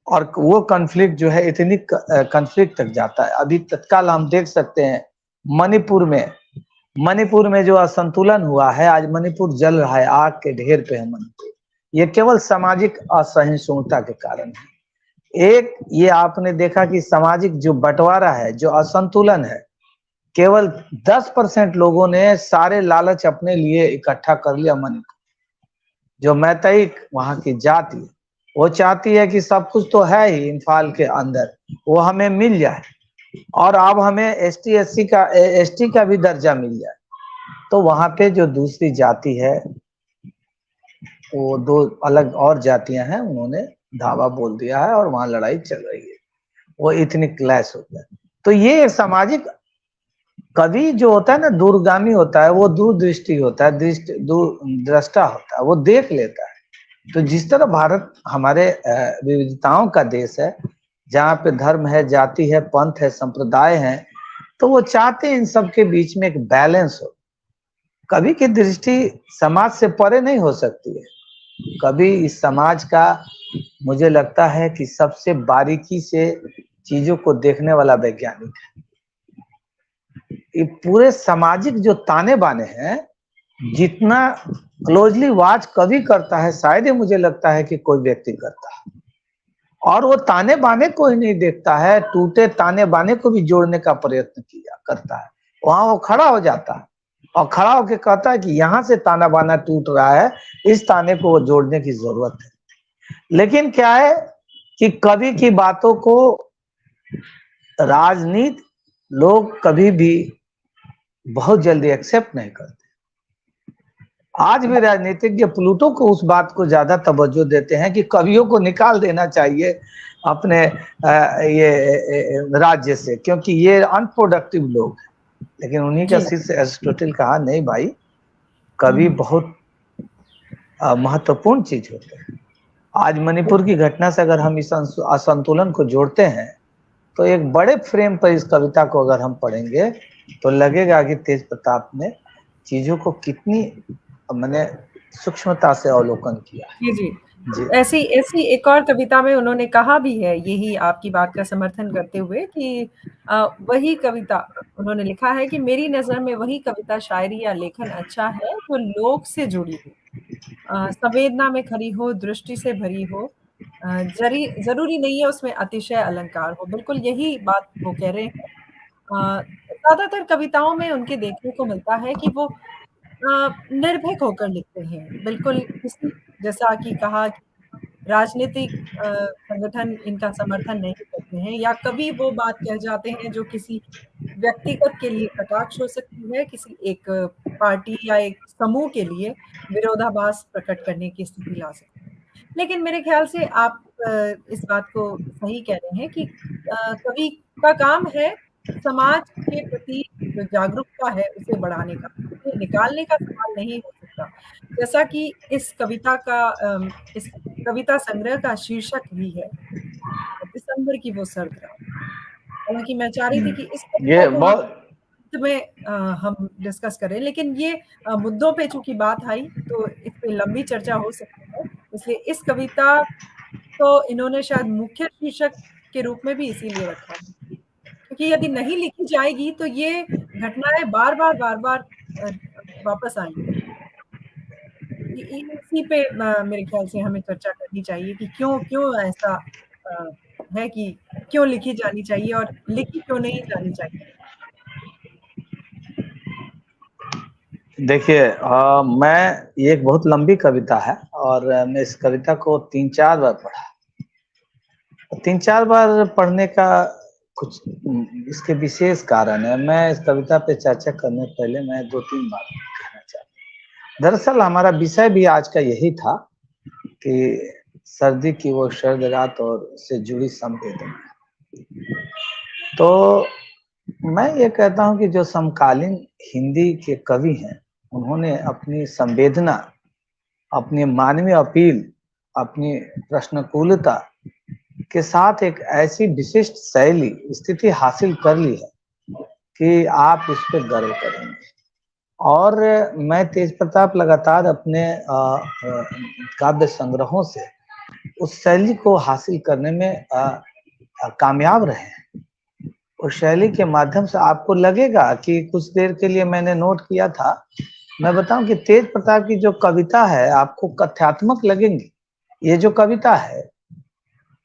और वो कन्फ्लिक्ट जो है इतनी कन्फ्लिक्ट तक जाता है। अभी तत्काल हम देख सकते हैं मणिपुर में जो असंतुलन हुआ है, आज मणिपुर जल रहा है, आग के ढेर पे है मणिपुर। ये केवल सामाजिक असहिष्णुता के कारण है। एक ये आपने देखा कि सामाजिक जो बंटवारा है, जो असंतुलन है, केवल 10% लोगों ने सारे लालच अपने लिए इकट्ठा कर लिया। मणिपुर जो मैतेई वहां की जाति, वो चाहती है कि सब कुछ तो है ही इम्फाल के अंदर, वो हमें मिल जाए और अब हमें एसटी का भी दर्जा मिल जाए। तो वहां पे जो दूसरी जाति है, वो 2 अलग और जातियां हैं, उन्होंने धावा बोल दिया है और वहां लड़ाई चल रही है। वो इतनी क्लैश होता है। तो ये सामाजिक कवि जो होता है ना, दूरगामी होता है, वो दूरदृष्टि होता है, दृष्टा होता है, वो देख लेता है। तो जिस तरह भारत हमारे विविधताओं का देश है, जहाँ पे धर्म है, जाति है, पंथ है, संप्रदाय है, तो वो चाहते हैं इन सब के बीच में एक बैलेंस हो। कवि की दृष्टि समाज से परे नहीं हो सकती है। कवि इस समाज का, मुझे लगता है कि सबसे बारीकी से चीजों को देखने वाला वैज्ञानिक है। ये पूरे सामाजिक जो ताने बाने हैं, जितना क्लोजली वॉच कवि करता है, शायद ही मुझे लगता है कि कोई व्यक्ति करता है। और वो ताने बाने को ही नहीं देखता है, टूटे ताने बाने को भी जोड़ने का प्रयत्न करता है। वहां वो खड़ा हो जाता है और खड़ा होकर कहता है कि यहाँ से ताना बाना टूट रहा है, इस ताने को वो जोड़ने की जरूरत है। लेकिन क्या है कि कवि की बातों को राजनीति लोग कभी भी बहुत जल्दी एक्सेप्ट नहीं करते। आज भी राजनीतिज्ञ प्लूटो को उस बात को ज्यादा तवज्जो देते हैं कि कवियों को निकाल देना चाहिए अपने ये राज्य से, क्योंकि ये अनप्रोडक्टिव लोग हैं। लेकिन उन्हीं का शिष्य एरिस्टोटल कहा, नहीं भाई, कवि बहुत महत्वपूर्ण चीज होते हैं। आज मणिपुर की घटना से अगर हम इस असंतुलन को जोड़ते हैं, तो एक बड़े फ्रेम पर इस कविता को अगर हम पढ़ेंगे तो लगेगा कि तेज प्रताप ने चीजों को कितनी मैंने सूक्ष्मता से अवलोकन किया है। जी। ऐसी एक और कविता में उन्होंने कहा भी है, यही आपकी बात का समर्थन करते हुए, कि वही कविता उन्होंने लिखा है कि मेरी नजर में वही कविता, शायरी या लेखन अच्छा है जो लोग से जुड़ी हो, संवेदना में खड़ी हो, दृष्टि से भरी हो, जरूरी नहीं है उसमें अतिशय अलंकार हो। बिल्कुल यही बात वो कह रहे हैं। ज्यादातर कविताओं में उनके देखने को मिलता है कि वो निर्भीक होकर लिखते हैं। बिल्कुल किसी, जैसा कि कहा, राजनीतिक संगठन इनका समर्थन नहीं करते हैं, या कभी वो बात कह जाते हैं जो किसी व्यक्तिगत के लिए कटाक्ष हो सकती है, किसी एक पार्टी या एक समूह के लिए विरोधाभास प्रकट करने की स्थिति ला सकती है। लेकिन मेरे ख्याल से आप इस बात को सही कह रहे हैं कि कवि का काम है समाज के प्रति जो जागरूकता है उसे बढ़ाने का, उसे निकालने का सवाल नहीं हो सकता। जैसा कि इस कविता संग्रह का शीर्षक भी है, दिसंबर की वो सर्द रात। हालाँकि मैं चाह रही थी कि इस कविता ये को हम बहुत अंत में हम डिस्कस करें, लेकिन ये मुद्दों पे चूँकि बात आई, तो इस पे लंबी चर्चा हो सकती है। इसलिए इस कविता को इन्होंने शायद मुख्य शीर्षक के रूप में भी इसीलिए रखा है, क्योंकि यदि नहीं लिखी जाएगी, तो ये घटनाएँ बार-बार वापस आएँगी। इसी पे मेरे ख्याल से हमें चर्चा करनी चाहिए कि क्यों क्यों ऐसा अ, है कि क्यों लिखी जानी चाहिए और लिखी क्यों नहीं जानी चाहिए? देखिए, मैं ये एक बहुत लंबी कविता है और मैं इस कविता को 3-4 बार पढ़ा। 3-4 बार पढ़ने का कुछ इसके विशेष कारण है। मैं इस कविता पे चर्चा करने पहले मैं 2-3 बात कहना चाहता हूँ। दरअसल हमारा विषय भी आज का यही था कि सर्दी की वो सर्द रात और उससे जुड़ी संवेदना। तो मैं ये कहता हूँ कि जो समकालीन हिंदी के कवि हैं, उन्होंने अपनी संवेदना, अपनी मानवीय अपील, अपनी प्रश्नकूलता के साथ एक ऐसी विशिष्ट शैली, स्थिति हासिल कर ली है कि आप उस पे गर्व करेंगे। और मैं तेज प्रताप लगातार अपने काव्य संग्रहों से उस शैली को हासिल करने में कामयाब रहे हैं। उस शैली के माध्यम से आपको लगेगा कि कुछ देर के लिए मैंने नोट किया था, मैं बताऊं कि तेज प्रताप की जो कविता है आपको कथ्यात्मक लगेंगी। ये जो कविता है,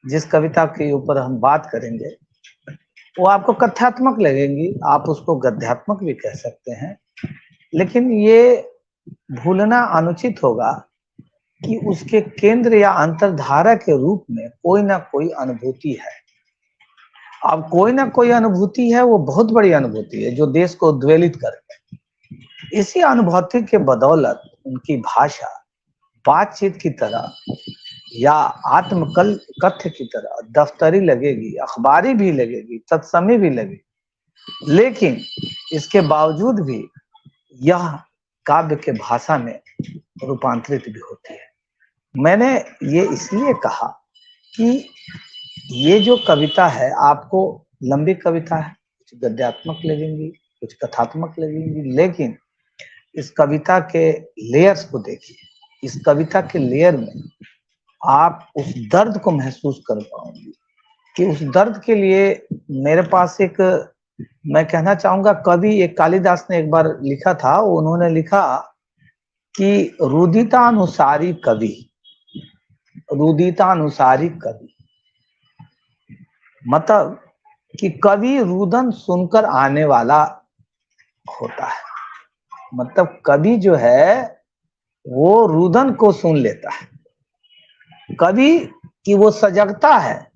जिस कविता के ऊपर हम बात करेंगे, वो आपको कथ्यात्मक लगेंगी, आप उसको गद्यात्मक भी कह सकते हैं। लेकिन ये भूलना अनुचित होगा कि उसके केंद्र या अंतर्धारा के रूप में कोई ना कोई अनुभूति है। अब कोई ना कोई अनुभूति है, वो बहुत बड़ी अनुभूति है जो देश को उद्वेलित करे। इसी अनुभूति के बदौलत उनकी भाषा बातचीत की तरह या आत्मकल कथ्य की तरह दफ्तरी लगेगी, अखबारी भी लगेगी, तत्समी भी लगेगी, लेकिन इसके बावजूद भी यह काव्य के भाषा में रूपांतरित भी होती है। मैंने ये इसलिए कहा कि ये जो कविता है, आपको लंबी कविता है, कुछ गद्यात्मक लगेंगी, कुछ कथात्मक लगेंगी, लेकिन इस कविता के लेयर्स को देखिए। इस कविता के लेयर में आप उस दर्द को महसूस कर पाओगे कि उस दर्द के लिए मेरे पास एक, मैं कहना चाहूंगा, कवि एक कालिदास ने एक बार लिखा था, उन्होंने लिखा कि रुदितानुसारी कवि, रुदितानुसारी कवि, मतलब कि कवि रुदन सुनकर आने वाला होता है। मतलब कवि जो है वो रुदन को सुन लेता है। कवि की वो सजगता है,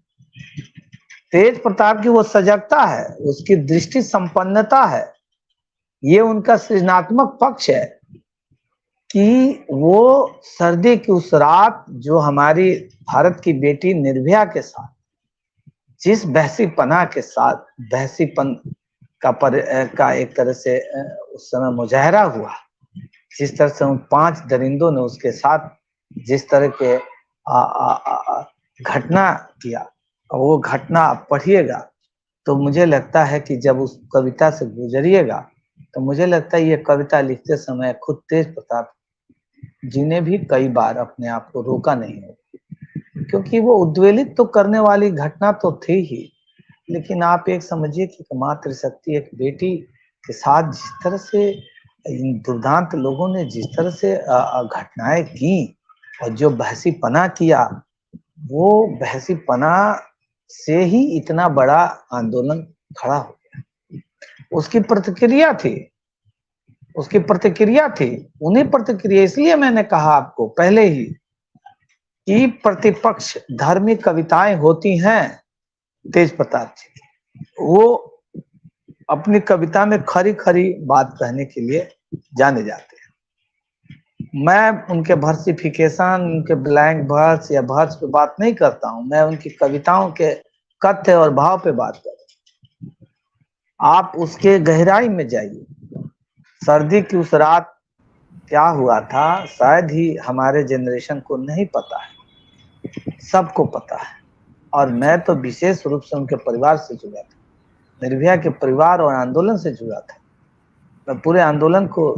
तेज प्रताप की वो सजगता है, उसकी दृष्टि संपन्नता है, ये उनका सृजनात्मक पक्ष है कि वो सर्दी की उस रात जो हमारी भारत की बेटी निर्भया के साथ जिस बहसीपना के साथ बहसीपन का एक तरह से उस समय मुजाहरा हुआ, जिस तरह से उन 5 दरिंदों ने उसके साथ जिस तरह के घटना किया, वो घटना आप पढ़िएगा तो मुझे लगता है कि जब उस कविता से गुजरिएगा तो मुझे लगता है ये कविता लिखते समय खुद तेज प्रताप जी ने भी कई बार अपने आप को रोका नहीं होगा, क्योंकि वो उद्वेलित तो करने वाली घटना तो थी ही, लेकिन आप एक समझिए कि मातृशक्ति एक बेटी के साथ जिस तरह से इन दुर्दांत लोगों ने जिस तरह से घटनाएं की और जो बहसीपना किया, वो बहसीपना से ही इतना बड़ा आंदोलन खड़ा हो गया। उसकी प्रतिक्रिया थी, उसकी प्रतिक्रिया थी, उन्हीं प्रतिक्रिया, इसलिए मैंने कहा आपको पहले ही कि प्रतिपक्ष धार्मिक कविताएं होती हैं तेज प्रताप जी की। वो अपनी कविता में खरी खरी बात कहने के लिए जाने जाते हैं। मैं उनके वर्सिफिकेशन, उनके ब्लैंक वर्स या वर्स पे बात नहीं करता हूं, मैं उनकी कविताओं के कथ्य और भाव पे बात करता हूं। आप उसके गहराई में जाइए। सर्दी की उस रात क्या हुआ था शायद ही हमारे जनरेशन को नहीं पता है, सबको पता है। और मैं तो विशेष रूप से उनके परिवार से जुड़ा था, निर्भया के परिवार और आंदोलन से जुड़ा था। मैं पूरे आंदोलन को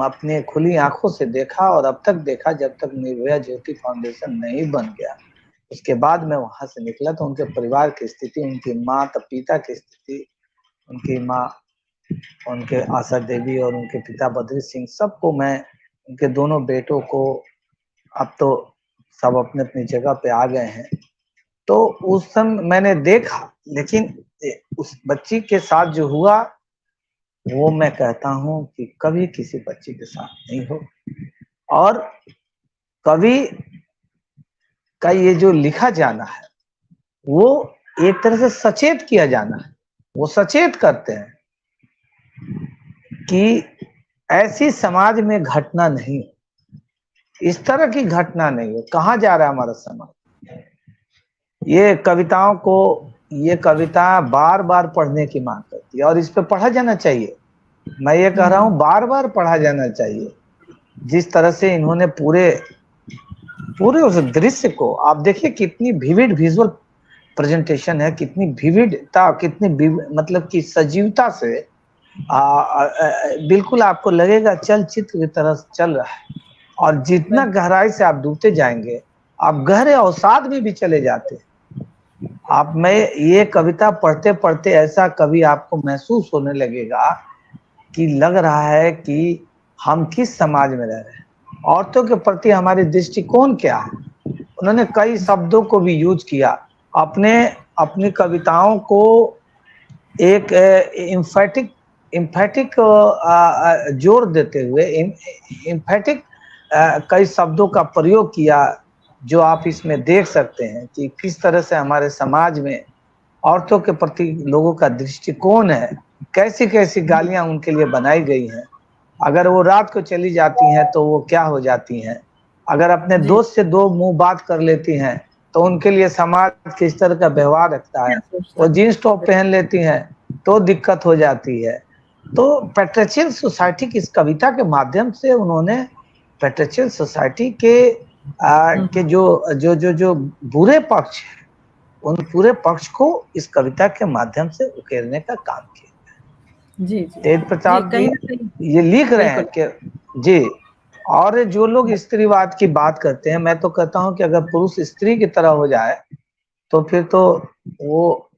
अपने खुली आंखों से देखा और अब तक देखा जब तक निर्भया ज्योति फाउंडेशन नहीं बन गया। उसके बाद मैं वहां से निकला तो उनके परिवार की स्थिति, उनकी माता पिता की स्थिति, उनकी माँ, उनके आशा देवी और उनके पिता बद्री सिंह, सबको मैं, उनके दोनों बेटों को, अब तो सब अपने अपनी जगह पे आ गए हैं। तो उस समय मैंने देखा, लेकिन उस बच्ची के साथ जो हुआ वो मैं कहता हूं कि कभी किसी बच्ची के साथ नहीं हो। और कवि का ये जो लिखा जाना है वो एक तरह से सचेत किया जाना है। वो सचेत करते हैं कि ऐसी समाज में घटना नहीं, इस तरह की घटना नहीं हो। कहाँ जा रहा है हमारा समाज? ये कविताओं को, ये कविता बार बार पढ़ने की मांग करती है और इस पे पढ़ा जाना चाहिए। मैं ये कह रहा हूँ बार बार पढ़ा जाना चाहिए। जिस तरह से इन्होंने पूरे उस दृश्य को आप देखिए, कितनी विविड विजुअल प्रेजेंटेशन है, कितनी विविधता, कितनी मतलब कि सजीवता से बिल्कुल आपको लगेगा चलचित्र की तरह चल रहा है। और जितना गहराई से आप डूबते जाएंगे आप गहरे अवसाद में भी चले जाते हैं। आप में ये कविता पढ़ते पढ़ते ऐसा कभी आपको महसूस होने लगेगा कि लग रहा है कि हम किस समाज में रह रहे हैं, औरतों के प्रति हमारी दृष्टिकोण क्या है। उन्होंने कई शब्दों को भी यूज किया अपनी कविताओं को एक इम्फेटिक जोर देते हुए इम्फेटिक कई शब्दों का प्रयोग किया, जो आप इसमें देख सकते हैं कि किस तरह से हमारे समाज में औरतों के प्रति लोगों का दृष्टिकोण है, कैसी कैसी गालियां उनके लिए बनाई गई हैं। अगर वो रात को चली जाती हैं तो वो क्या हो जाती हैं, अगर अपने दोस्त से दो मुंह बात कर लेती हैं तो उनके लिए समाज किस तरह का व्यवहार रखता है। वो जींस टॉप पहन लेती हैं तो दिक्कत हो जाती है। तो पैट्रिशियल सोसाइटी की इस कविता के माध्यम से उन्होंने पैट्रिशियल सोसाइटी के जो बुरे पक्ष है, उन पूरे पक्ष को इस कविता के माध्यम से उकेरने का काम किया। जी तेज प्रताप जी ये लिख रहे हैं कि जी, और जो लोग स्त्रीवाद की बात करते हैं, मैं तो कहता हूं कि अगर पुरुष स्त्री की तरह हो जाए तो फिर तो वो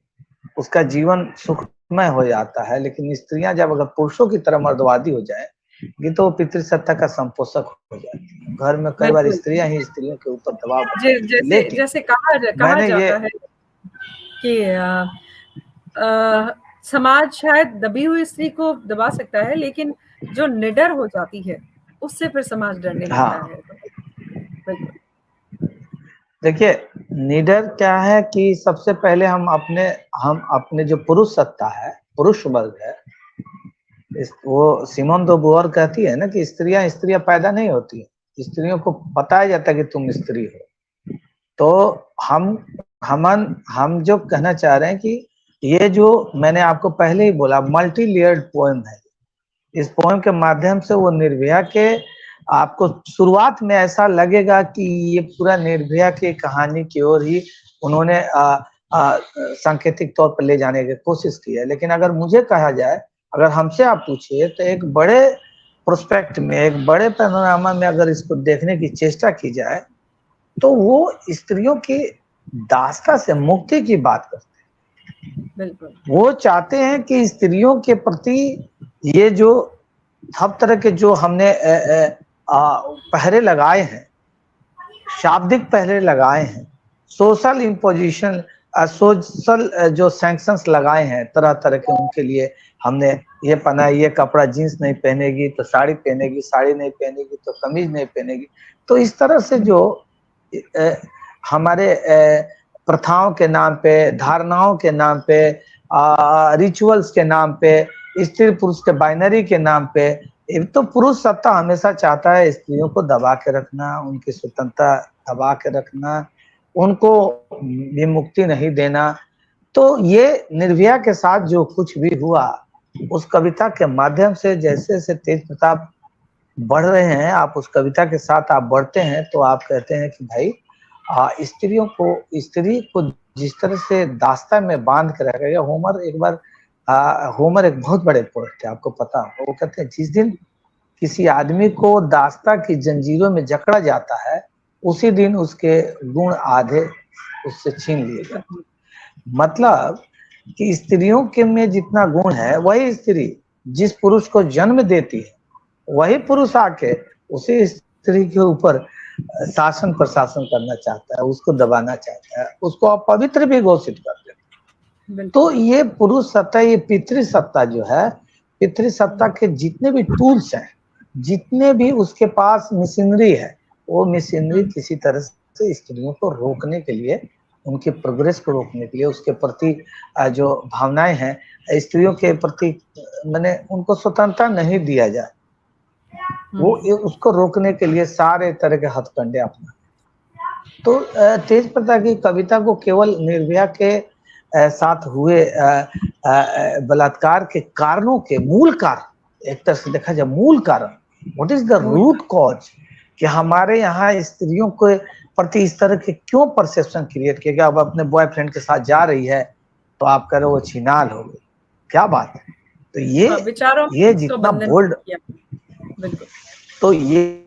उसका जीवन सुखमय हो जाता है। लेकिन स्त्रियां जब अगर पुरुषों की तरह मर्दवादी हो जाए तो वो पितृसत्ता का संपोषक हो जाती है। घर में कई बार स्त्रियां ही स्त्रियों के ऊपर दबाव बनाती। जैसे कहा जाता है कि समाज शायद दबी हुई स्त्री को दबा सकता है, लेकिन जो निडर हो जाती है उससे फिर समाज डरने लगता है। देखिए निडर क्या है कि सबसे पहले हम अपने जो पुरुष सत्ता है, पुरुष वर्ग है, वो सिमोन दो बोअर कहती है ना कि स्त्रियां पैदा नहीं होती, स्त्रियों को बताया जाता है कि तुम स्त्री हो। तो हम जो कहना चाह रहे हैं कि ये जो मैंने आपको पहले ही बोला मल्टी लेयर्ड पोएम है। इस पोएम के माध्यम से वो निर्भया के, आपको शुरुआत में ऐसा लगेगा कि ये पूरा निर्भया की कहानी की ओर ही उन्होंने सांकेतिक तौर पर ले जाने की कोशिश की है। लेकिन अगर मुझे कहा जाए, अगर हमसे आप पूछिए तो एक बड़े प्रोस्पेक्ट में, एक बड़े पैनोरामा में अगर इसको देखने की चेष्टा की जाए तो वो स्त्रियों की दास्ता से मुक्ति की बात करते हैं। बिल्कुल वो चाहते हैं कि स्त्रियों के प्रति ये जो सब तरह के जो हमने पहरे लगाए हैं, शाब्दिक पहरे लगाए हैं, सोशल इम्पोजिशन, सोशल जो सैंक्शंस लगाए हैं तरह तरह के, उनके लिए हमने ये पहना, ये कपड़ा जींस नहीं पहनेगी तो साड़ी पहनेगी, साड़ी नहीं पहनेगी तो कमीज नहीं पहनेगी। तो इस तरह से जो हमारे प्रथाओं के नाम पे, धारणाओं के नाम पे, रिचुअल्स के नाम पे स्त्री पुरुष के बाइनरी के नाम पे एक तो पुरुष सत्ता हमेशा चाहता है स्त्रियों को दबा के रखना, उनकी स्वतंत्रता दबा के रखना, उनको विमुक्ति नहीं देना। तो ये निर्भया के साथ जो कुछ भी हुआ, उस कविता के माध्यम से जैसे जैसे तेज प्रताप बढ़ रहे हैं, आप उस कविता के साथ आप बढ़ते हैं, तो आप कहते हैं कि भाई स्त्री को जिस तरह से दास्तान में बांध के रखा गया। होमर एक बहुत बड़े पोएट थे, आपको पता हो। वो कहते हैं जिस दिन किसी आदमी को दास्ता की जंजीरों में जकड़ा जाता है, उसी दिन उसके गुण आधे उससे छीन लिए जाते हैं। मतलब कि स्त्रियों के में जितना गुण है, वही स्त्री जिस पुरुष को जन्म देती है, वही पुरुष आके उसी स्त्री के ऊपर शासन प्रशासन करना चाहता है, उसको दबाना चाहता है, उसको अपवित्र भी घोषित कर देता है। तो ये पुरुष सत्ता, ये पितृसत्ता जो है, पितृसत्ता के जितने भी टूल्स हैं, जितने भी उसके पास मशीनरी है, वो मशीनरी किसी तरह से स्त्रियों को रोकने के लिए, उनके प्रोग्रेस को रोकने के लिए, उसके प्रति जो भावनाएं हैं स्त्रियों के प्रति, मैंने उनको स्वतंत्रता नहीं दिया जाए, वो उसको रोकने के लिए सारे तरह के हथकंडे अपना। तो तेज प्रताप की कविता को केवल निर्भया के साथ हुए बलात्कार के कारणों के मूल कारण, एक तरह से देखा जाए मूल कारण, what is the root cause, कि हमारे यहाँ स्त्रियों के प्रति इस तरह के क्यों परसेप्शन क्रिएट किया गया। अब अपने बॉयफ्रेंड के साथ जा रही है तो आप कह रहे हो वो छिनाल हो गई, क्या बात है। तो ये जितना बोल्ड, तो ये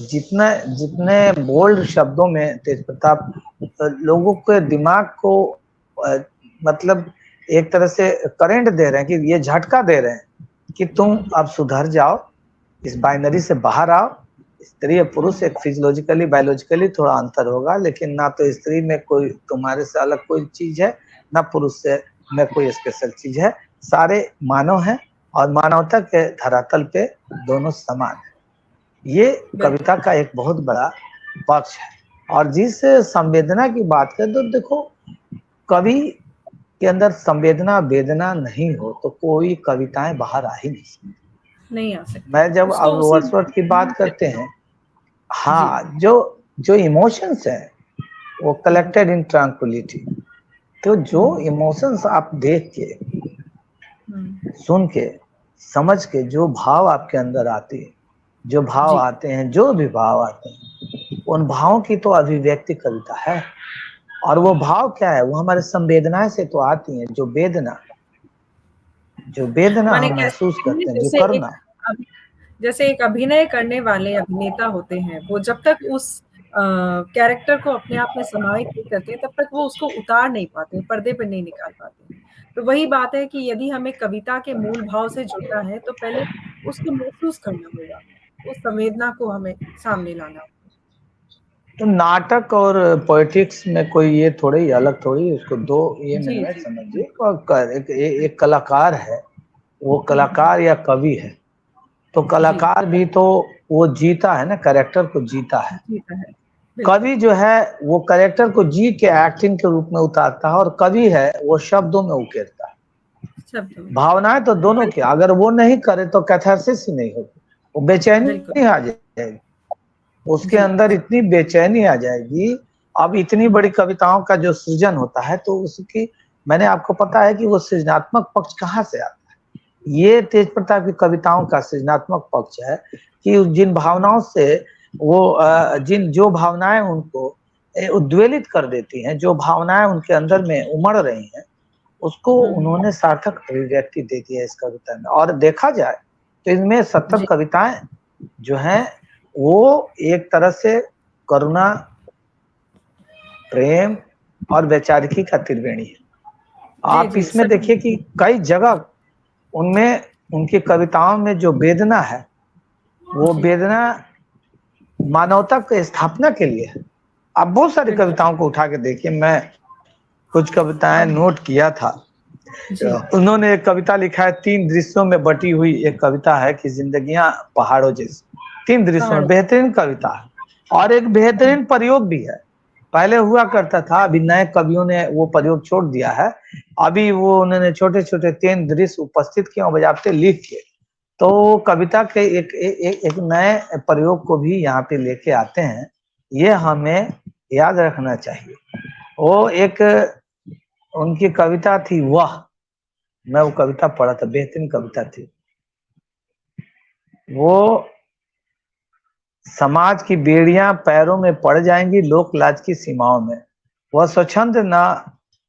जितने बोल्ड शब्दों में तेज प्रताप लोगों के दिमाग को मतलब एक तरह से करंट दे रहे हैं, कि ये झटका दे रहे हैं कि तुम अब सुधर जाओ, इस बाइनरी से बाहर आओ। स्त्री और पुरुष एक फिजियोलॉजिकली बायोलॉजिकली थोड़ा अंतर होगा, लेकिन ना तो स्त्री में कोई तुम्हारे से अलग कोई चीज है, ना पुरुष से में कोई स्पेशल चीज है, सारे मानव हैं और मानवता के धरातल पे दोनों समान है। ये कविता का एक बहुत बड़ा पक्ष है। और जिस संवेदना की बात करें तो देखो, कवि के अंदर संवेदना वेदना नहीं हो तो कोई कविताएं बाहर आ ही नहीं सकती। मैं जब अब वर्ड्सवर्थ की बात करते हैं, हाँ, जो इमोशंस है वो कलेक्टेड इन ट्रांक्विलिटी, तो जो इमोशंस आप देख के सुन के समझ के जो भाव आपके अंदर आते हैं, जो भाव आते हैं, जो भी भाव आते हैं, उन भावों की तो अभिव्यक्ति कविता है। और वो भाव क्या है, वो हमारे संवेदनाएं से तो आती हैं, जो वेदना हम महसूस करते हैं, जो करना। जैसे एक अभिनय करने वाले अभिनेता होते हैं, वो जब तक उस कैरेक्टर को अपने आप में समाहित नहीं करते तब तक वो उसको उतार नहीं पाते, पर्दे पर नहीं निकाल पाते। तो वही बात है कि यदि हमें कविता के मूल भाव से जुड़ना है तो पहले उसको महसूस करना होगा, उस संवेदना को हमें सामने लाना होगा। तो नाटक और पॉलिटिक्स में कोई ये थोड़ी अलग थोड़ी, उसको दो ये नहीं समझिए। एक कलाकार है, वो कलाकार या कवि है, तो कलाकार भी तो वो जीता है ना, कैरेक्टर को जीता है। कवि जो है वो कैरेक्टर को जी के एक्टिंग के रूप में उतारता है, और कवि है वो शब्दों में उकेरता है। भावनाएं तो दोनों की, अगर वो नहीं करे तो कैथारसिस ही नहीं होगी, वो बेचैनी आ जाएगी, उसके अंदर इतनी बेचैनी आ जाएगी। अब इतनी बड़ी कविताओं का जो सृजन होता है, तो उसकी, मैंने आपको पता है कि वो सृजनात्मक पक्ष कहाँ से आता है। ये तेज प्रताप की कविताओं का सृजनात्मक पक्ष है कि जिन भावनाओं से वो जो भावनाएं उनको उद्वेलित कर देती हैं, जो भावनाएं उनके अंदर में उमड़ रही हैं, उसको उन्होंने सार्थक अभिव्यक्ति दे दी है इस कविता में। और देखा जाए तो इनमें 70 कविताएं जो हैं वो एक तरह से करुणा, प्रेम और वैचारिकी का त्रिवेणी है। आप इसमें देखिए कि कई जगह उनमें, उनकी कविताओं में जो वेदना है, वो वेदना मानवता की स्थापना के लिए है। आप बहुत सारी कविताओं को उठा के देखिए, मैं कुछ कविताएं नोट किया था। उन्होंने एक कविता लिखा है 3 दृश्यों में बटी हुई एक कविता है कि जिंदगियां पहाड़ों जैसी। 3 दृश्यों में, बेहतरीन कविता है और एक बेहतरीन प्रयोग भी है। पहले हुआ करता था, अभी नए कवियों ने वो प्रयोग छोड़ दिया है। अभी वो उन्होंने छोटे छोटे 3 दृश्य उपस्थित किए बजाते लिख के, तो कविता के एक नए प्रयोग को भी यहाँ पे लेके आते हैं। ये हमें याद रखना चाहिए। वो एक उनकी कविता थी, वाह, मैं वो कविता पढ़ा था, बेहतरीन कविता थी। वो समाज की बेड़ियां पैरों में पड़ जाएंगी लोक लाज की सीमाओं में, वह स्वच्छंद न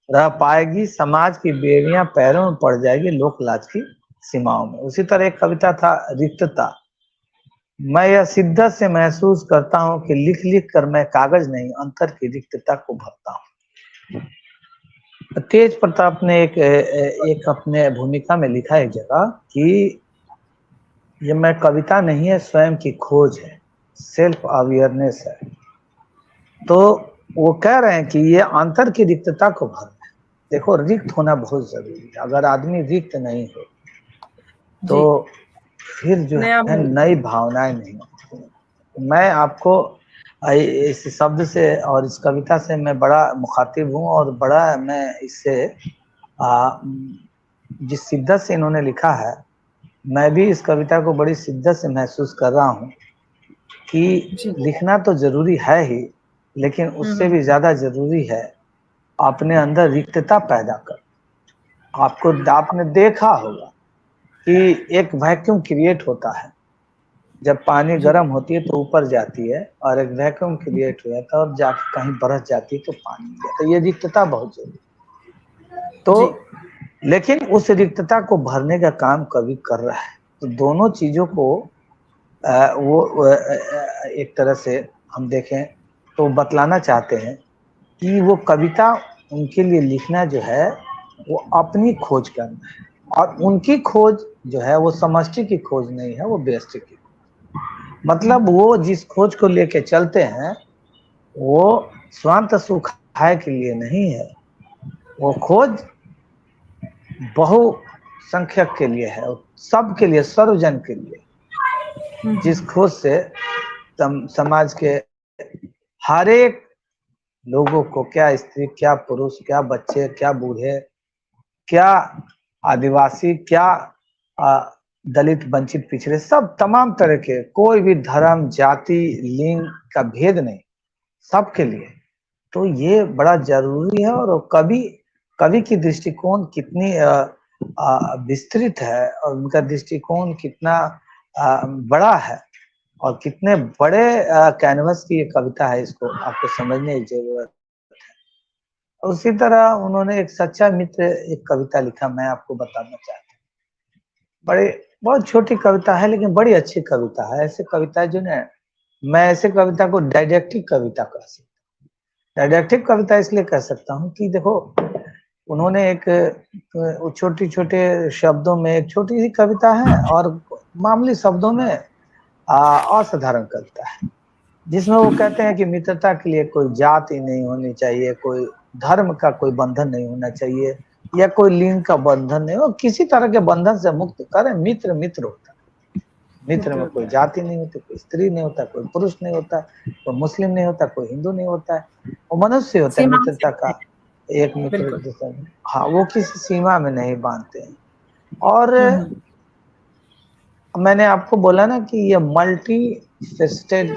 रह पाएगी, समाज की बेड़ियां पैरों में पड़ जाएगी लोक लाज की सीमाओं में। उसी तरह एक कविता था, रिक्तता, मैं यह शिद्दत से महसूस करता हूं कि लिख लिख कर मैं कागज नहीं अंतर की रिक्तता को भरता हूं। तेज प्रताप ने एक अपने भूमिका में लिखा एक जगह कि ये मैं कविता नहीं है, स्वयं की खोज है, सेल्फ अवेयरनेस है। तो वो कह रहे हैं कि ये अंतर की रिक्तता को भरना है। देखो, रिक्त होना बहुत जरूरी है। अगर आदमी रिक्त नहीं हो तो फिर जो है नई भावनाएं नहीं होती। मैं आपको इस शब्द से और इस कविता से मैं बड़ा मुखातिब हूँ, और बड़ा मैं इससे जिस शिद्दत से इन्होंने लिखा है, मैं भी इस कविता को बड़ी शिद्दत से महसूस कर रहा हूँ कि लिखना तो जरूरी है ही, लेकिन उससे भी ज्यादा जरूरी है अपने अंदर रिक्तता पैदा कर। आपने देखा होगा कि एक वैक्यूम क्रिएट होता है, जब पानी गर्म होती है तो ऊपर जाती है, और एक वैक्यूम क्रिएट हो जाता है और जाके कहीं बरस जाती है तो पानी जाता है। तो ये रिक्तता बहुत जरूरी। तो लेकिन उस रिक्तता को भरने का काम कवि कर रहा है। तो दोनों चीजों को वो एक तरह से हम देखें तो बतलाना चाहते हैं कि वो कविता उनके लिए लिखना जो है वो अपनी खोज करना है, और उनकी खोज जो है वो समष्टि की खोज नहीं है, वो व्यष्टि की। मतलब वो जिस खोज को लेके चलते हैं वो स्वांत सुखाय के लिए नहीं है, वो खोज बहुसंख्यक के लिए है, सबके लिए, सर्वजन के लिए। जिस खोज से समाज के हर एक लोगों को, क्या स्त्री, क्या पुरुष, क्या बच्चे, क्या बूढ़े, क्या आदिवासी, क्या दलित, वंचित, पिछड़े, सब तमाम तरह के, कोई भी धर्म, जाति, लिंग का भेद नहीं, सबके लिए। तो ये बड़ा जरूरी है। और कवि की दृष्टिकोण कितनी विस्तृत है, और उनका दृष्टिकोण कितना बड़ा है, और कितने बड़े कैनवस की ये कविता है, इसको आपको समझने की जरूरत है। उसी तरह उन्होंने एक सच्चा मित्र एक कविता लिखा, मैं आपको बताना चाहता हूँ। बहुत छोटी कविता है लेकिन बड़ी अच्छी कविता है। ऐसे कविता जो ना, मैं ऐसे कविता को डायडेक्टिक कविता कह सकता हूँ। डायडेक्टिक कविता इसलिए कह सकता हूँ कि देखो, उन्होंने एक छोटे छोटे शब्दों में एक छोटी सी कविता है, और मामूली शब्दों में असाधारण कविता है, जिसमें वो कहते हैं कि मित्रता के लिए कोई जाति नहीं होनी चाहिए, कोई धर्म का कोई बंधन नहीं होना चाहिए, या कोई लिंग का बंधन नहीं हो, किसी तरह के बंधन से मुक्त करें। मित्र मित्र होता है। मित्र में कोई जाति नहीं होती, कोई स्त्री नहीं होता, कोई पुरुष नहीं होता, कोई मुस्लिम नहीं होता, कोई हिंदू नहीं होता है, वो मनुष्य होता है। मित्रता का एक मित्र, हाँ, वो किसी सीमा में नहीं बांधते हैं। और मैंने आपको बोला ना कि ये मल्टी फेस्टेड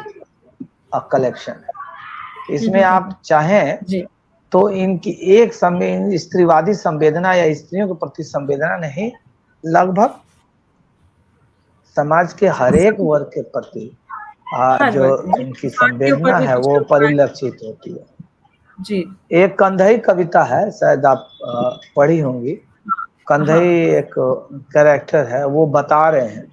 कलेक्शन है। इसमें आप चाहें तो इनकी एक स्त्रीवादी संवेदना या स्त्रियों के प्रति संवेदना नहीं, लगभग समाज के हर एक वर्ग के प्रति जो इनकी संवेदना है वो परिलक्षित होती है। जी। एक कंधई कविता है, शायद आप पढ़ी होंगी। कंधई एक कैरेक्टर है, वो बता रहे हैं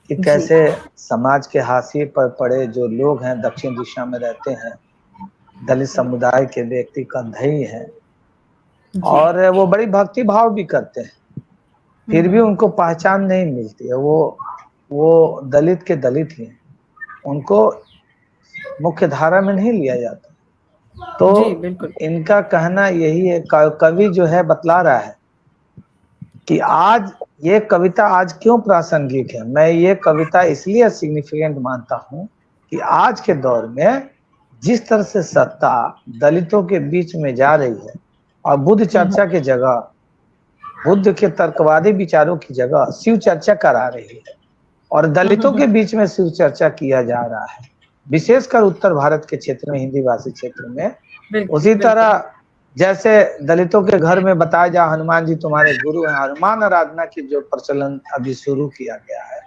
कि कैसे समाज के हाशिए पर पड़े जो लोग हैं, दक्षिण दिशा में रहते हैं, दलित समुदाय के व्यक्ति कंधई हैं, और वो बड़ी भक्ति भाव भी करते हैं, फिर भी उनको पहचान नहीं मिलती है। वो दलित के दलित ही हैं, उनको मुख्य धारा में नहीं लिया जाता। तो इनका कहना यही है, कवि जो है बतला रहा है कि आज ये कविता आज क्यों प्रासंगिक है। मैं ये कविता इसलिए सिग्निफिकेंट मानता हूँ कि आज के दौर में जिस तरह से सत्ता दलितों के बीच में जा रही है और बुद्ध चर्चा की जगह, बुद्ध के तर्कवादी विचारों की जगह शिव चर्चा करा रही है और दलितों के बीच में शिव चर्चा किया जा रहा है, विशेषकर उत्तर भारत के क्षेत्र में, हिंदी भाषी क्षेत्र में। उसी तरह जैसे दलितों के घर में बताया जा हनुमान जी तुम्हारे गुरु हैं, हनुमान आराधना की जो प्रचलन अभी शुरू किया गया है,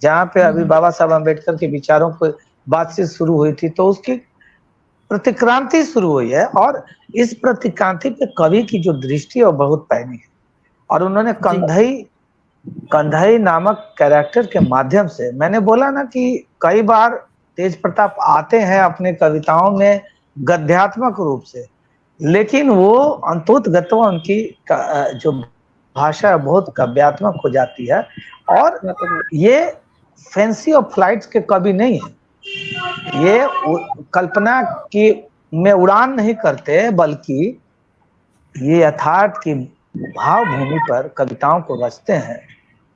जहाँ पे अभी बाबा साहब अम्बेडकर के विचारों पर बातचीत शुरू हुई थी, तो उसकी प्रतिक्रांति शुरू हुई है और इस प्रतिक्रांति पे कवि की जो दृष्टि है वो बहुत पैनी है और उन्होंने कंधाई नामक कैरेक्टर के माध्यम से, मैंने बोला ना कि कई बार तेज प्रताप आते हैं अपने कविताओं में गद्यात्मक रूप से, लेकिन वो अंतोतगत्वा उनकी जो भाषा है बहुत काव्यात्मक हो जाती है और ये फैंसी और फ्लाइट्स के कवि नहीं है, ये कल्पना की में उड़ान नहीं करते, बल्कि ये यथार्थ की भाव भूमि पर कविताओं को रचते हैं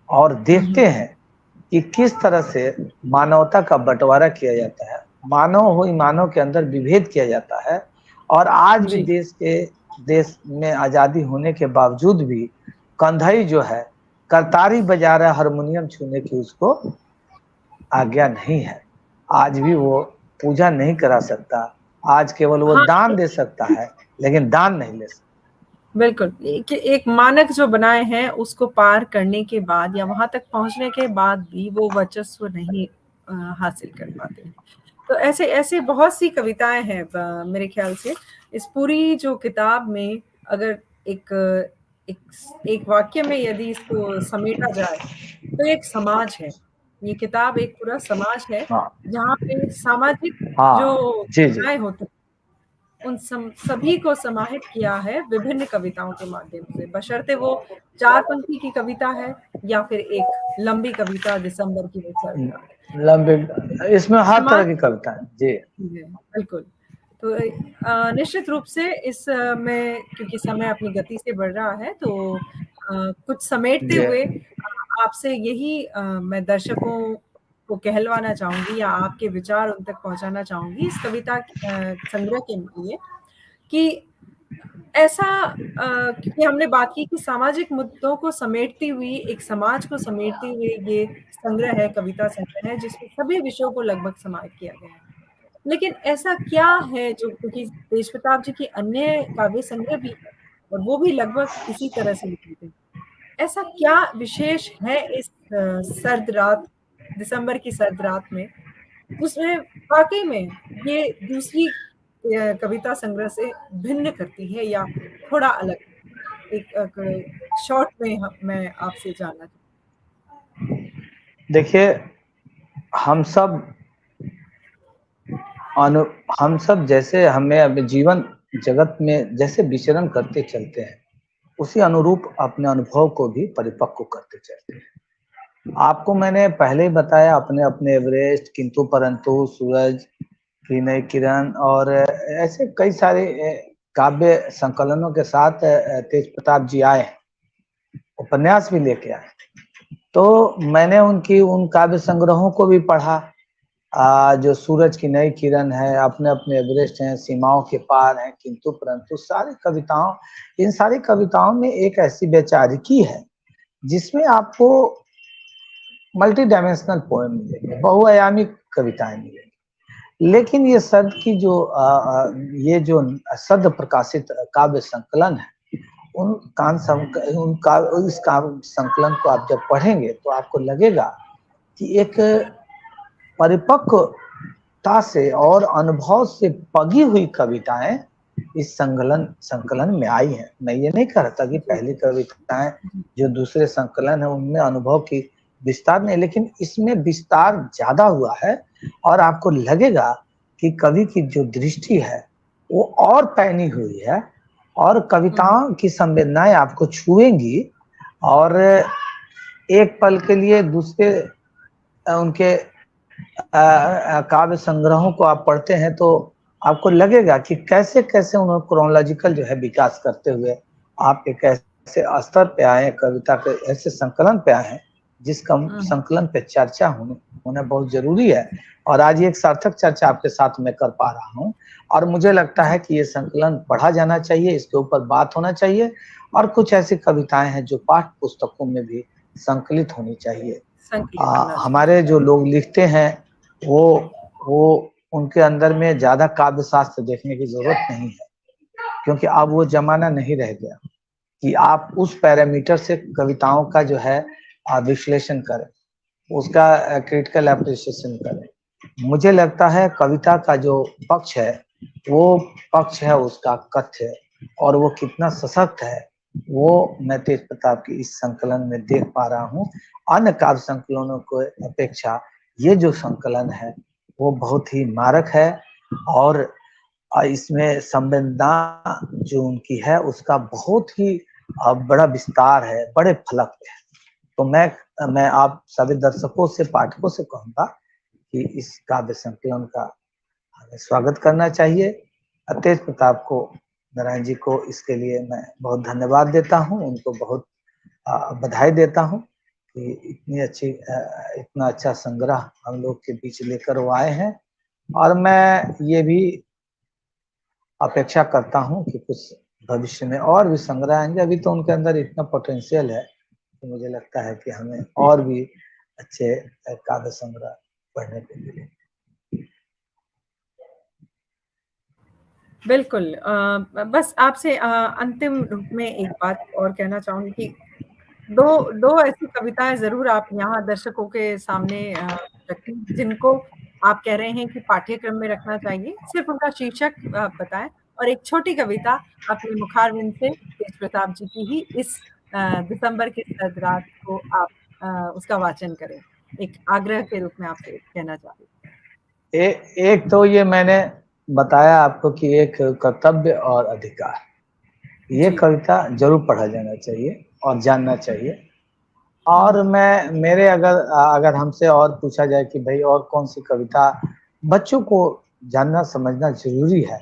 और देखते हैं कि किस तरह से मानवता का बंटवारा किया जाता है, मानव के अंदर विभेद किया जाता है और आज भी देश में आजादी होने के बावजूद भी कंधाई जो है करतारी बजा रहा है, हारमोनियम छूने की उसको आज्ञा नहीं है, आज भी वो पूजा नहीं करा सकता, आज केवल वो दान दे सकता है लेकिन दान नहीं ले सकता। बिल्कुल, एक मानक जो बनाए हैं उसको पार करने के बाद या वहां तक पहुंचने के बाद भी वो वर्चस्व नहीं हासिल कर पाते हैं। तो ऐसे ऐसे बहुत सी कविताएं हैं मेरे ख्याल से। इस पूरी जो किताब में अगर एक वाक्य में यदि इसको समेटा जाए तो एक समाज है, ये किताब एक पूरा समाज है जहाँ पे सामाजिक जो घटनाएं होती उन सभी को समाहित किया है विभिन्न कविताओं के माध्यम से, बशर्ते वो 4 पंक्ति की कविता है या फिर एक लंबी कविता दिसंबर की लंबी, इसमें हर तरह की कविता है जी। बिल्कुल। तो निश्चित रूप से इस में क्योंकि समय अपनी गति से बढ़ रहा है तो कुछ समेटते हुए आपसे यही मैं दर्शकों को कहलवाना चाहूंगी या आपके विचार उन तक पहुंचाना चाहूंगी इस कविता संग्रह के लिए कि ऐसा क्योंकि हमने बात की कि सामाजिक मुद्दों को समेटती हुई, एक समाज को समेटती हुई ये संग्रह है, कविता संग्रह है जिसमें सभी विषयों को लगभग समाहित किया गया है। लेकिन ऐसा क्या है जो, क्योंकि तेज प्रताप जी की अन्य काव्य संग्रह भी है और वो भी लगभग इसी तरह से लिखे थे, ऐसा क्या विशेष है इस सर्द रात, दिसंबर की सर्द रात में, उसमें वाकई में ये दूसरी कविता संग्रह से भिन्न करती है या थोड़ा अलग? एक शॉर्ट में मैं आपसे जानना चाहूँ। देखिए, हम सब जैसे हमें अब जीवन जगत में जैसे विचरण करते चलते हैं, उसी अनुरूप अपने अनुभव को भी परिपक्व करते चलते हैं। आपको मैंने पहले ही बताया अपने एवरेस्ट, किंतु परंतु, सूरज की नई किरण और ऐसे कई सारे काव्य संकलनों के साथ तेज प्रताप जी आए, उपन्यास भी लेके आए। तो मैंने उन काव्य संग्रहों को भी पढ़ा, जो सूरज की नई किरण है, अपने एवरेस्ट हैं, सीमाओं के पार हैं, किंतु परंतु, इन सारी कविताओं में एक ऐसी वैचारिकी है जिसमें आपको मल्टी डायमेंशनल पोएम मिलेंगे, बहुआयामी कविताएं मिलेंगी। लेकिन ये ये जो सद प्रकाशित काव्य संकलन है, इस काव्य संकलन को आप जब पढ़ेंगे तो आपको लगेगा कि एक परिपक्वता से और अनुभव से पगी हुई कविताएं इस संकलन में आई हैं। मैं ये नहीं कह रहा कि पहली कविताएं जो दूसरे संकलन है उनमें अनुभव की विस्तार नहीं, लेकिन इसमें विस्तार ज्यादा हुआ है और आपको लगेगा कि कवि की जो दृष्टि है वो और पैनी हुई है और कविताओं की संवेदनाएं आपको छुएंगी और एक पल के लिए दूसरे उनके काव्य संग्रहों को आप पढ़ते हैं तो आपको लगेगा कि कैसे कैसे उन्होंने क्रोनोलॉजिकल जो है विकास करते हुए आप एक ऐसे स्तर पे आए, कविता के ऐसे संकलन पे आए हैं जिसका संकलन पे चर्चा होना बहुत जरूरी है। और आज ये एक सार्थक चर्चा आपके साथ में कर पा रहा हूँ, और मुझे लगता है कि ये संकलन पढ़ा जाना चाहिए, इसके ऊपर बात होना चाहिए, और कुछ ऐसी कविताएं हैं जो पाठ्य पुस्तकों में भी संकलित होनी चाहिए। संकलित होना चाहिए। हमारे जो लोग लिखते हैं वो उनके अंदर में ज्यादा काव्य शास्त्र देखने की जरूरत नहीं है, क्योंकि अब वो जमाना नहीं रह गया कि आप उस पैरामीटर से कविताओं का जो है विश्लेषण करें, उसका क्रिटिकल एप्रिसिएशन करें। मुझे लगता है कविता का जो पक्ष है वो पक्ष है उसका कथ्य, और वो कितना सशक्त है वो मैं तेज प्रताप की इस संकलन में देख पा रहा हूँ। अन्य काव्य संकलनों को अपेक्षा ये जो संकलन है वो बहुत ही मारक है, और इसमें संवेदना जो उनकी है उसका बहुत ही बड़ा विस्तार है, बड़े फलक है। तो मैं आप सभी दर्शकों से, पाठकों से कहूंगा कि इस काव्य संकलन का हमें स्वागत करना चाहिए। तेज प्रताप को, नारायण जी को, इसके लिए मैं बहुत धन्यवाद देता हूँ, उनको बहुत बधाई देता हूँ कि इतना अच्छा संग्रह हम लोग के बीच लेकर वो आए हैं। और मैं ये भी अपेक्षा करता हूँ कि कुछ भविष्य में और भी संग्रह आएंगे। अभी तो उनके अंदर इतना पोटेंशियल है कि मुझे लगता है कि हमें और भी अच्छे काव्य संग्रह पढ़ने को मिले। बिल्कुल। बस आपसे अंतिम रूप में एक बात और कहना चाहूंगी कि दो ऐसी कविताएं जरूर आप यहाँ दर्शकों के सामने रखें, जिनको आप कह रहे हैं कि पाठ्यक्रम में रखना चाहिए। सिर्फ उनका शीर्षक बताएं, और एक छोटी कविता अपने मुखारविंद से तेज प्रताप जी की ही इस दिसंबर की सर्द रात को आप उसका वाचन करें। एक आग्रह के रूप में आपसे कहना चाहती हूँ। एक तो ये मैंने बताया आपको कि एक कर्तव्य और अधिकार, ये कविता जरूर पढ़ा जाना चाहिए और जानना चाहिए। और मेरे अगर हमसे और पूछा जाए कि भाई और कौन सी कविता बच्चों को जानना समझना जरूरी है,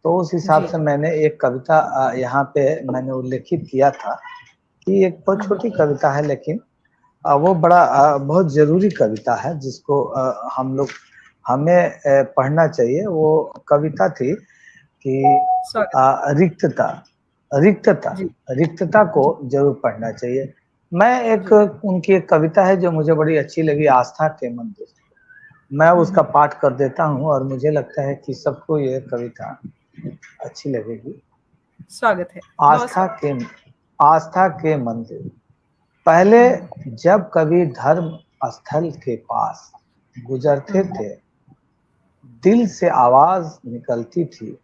तो उस हिसाब से मैंने एक कविता यहाँ पे मैंने उल्लेखित किया था कि एक बहुत छोटी कविता है, लेकिन वो बहुत जरूरी कविता है जिसको हमें पढ़ना चाहिए। वो कविता थी कि रिक्तता को जरूर पढ़ना चाहिए। उनकी एक कविता है जो मुझे बड़ी अच्छी लगी, आस्था के मंदिर। मैं उसका पाठ कर देता हूँ और मुझे लगता है कि सबको ये कविता अच्छी लगेगी। स्वागत है। आस्था के मंदिर। पहले जब कभी धर्म स्थल के पास गुजरते थे, दिल से आवाज निकलती थी,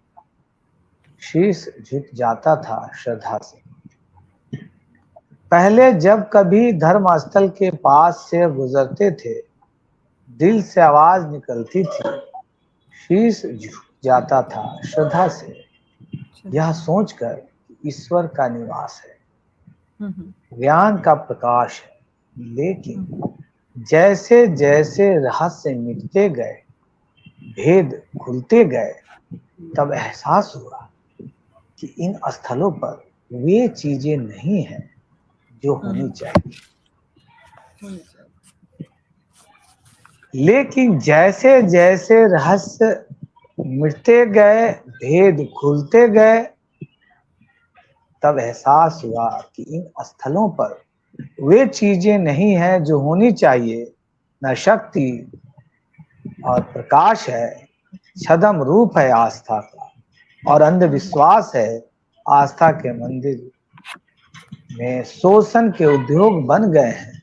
शीश झुक जाता था श्रद्धा से। पहले जब कभी धर्म स्थल के पास से गुजरते थे, दिल से आवाज निकलती थी, शीश झुक जाता था श्रद्धा से, यह सोचकर ईश्वर का निवास है, ज्ञान का प्रकाश है। लेकिन जैसे जैसे रहस्य मिटते गए, भेद खुलते गए, तब एहसास हुआ कि इन स्थलों पर वे चीजें नहीं हैं जो होनी चाहिए। लेकिन जैसे जैसे रहस्य मिटते गए, भेद खुलते गए, तब एहसास हुआ कि इन स्थलों पर वे चीजें नहीं हैं जो होनी चाहिए। न शक्ति और प्रकाश है, छद्म रूप है आस्था का, और अंधविश्वास है आस्था के मंदिर में। शोषण के उद्योग बन गए हैं,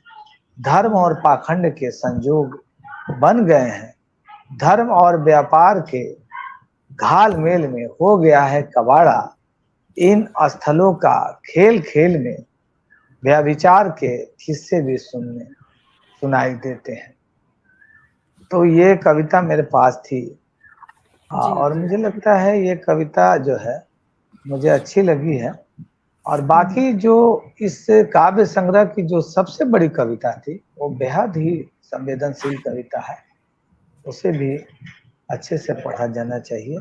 धर्म और पाखंड के संजोग बन गए हैं, धर्म और व्यापार के घाल मेल में हो गया है कबाड़ा। इन स्थलों का खेल खेल में व्यभिचार के किस्से भी सुनाई देते हैं। तो ये कविता मेरे पास थी, और मुझे लगता है ये कविता जो है मुझे अच्छी लगी है। और बाकी जो इस काव्य संग्रह की जो सबसे बड़ी कविता थी वो बेहद ही संवेदनशील कविता है, उसे भी अच्छे से पढ़ा जाना चाहिए।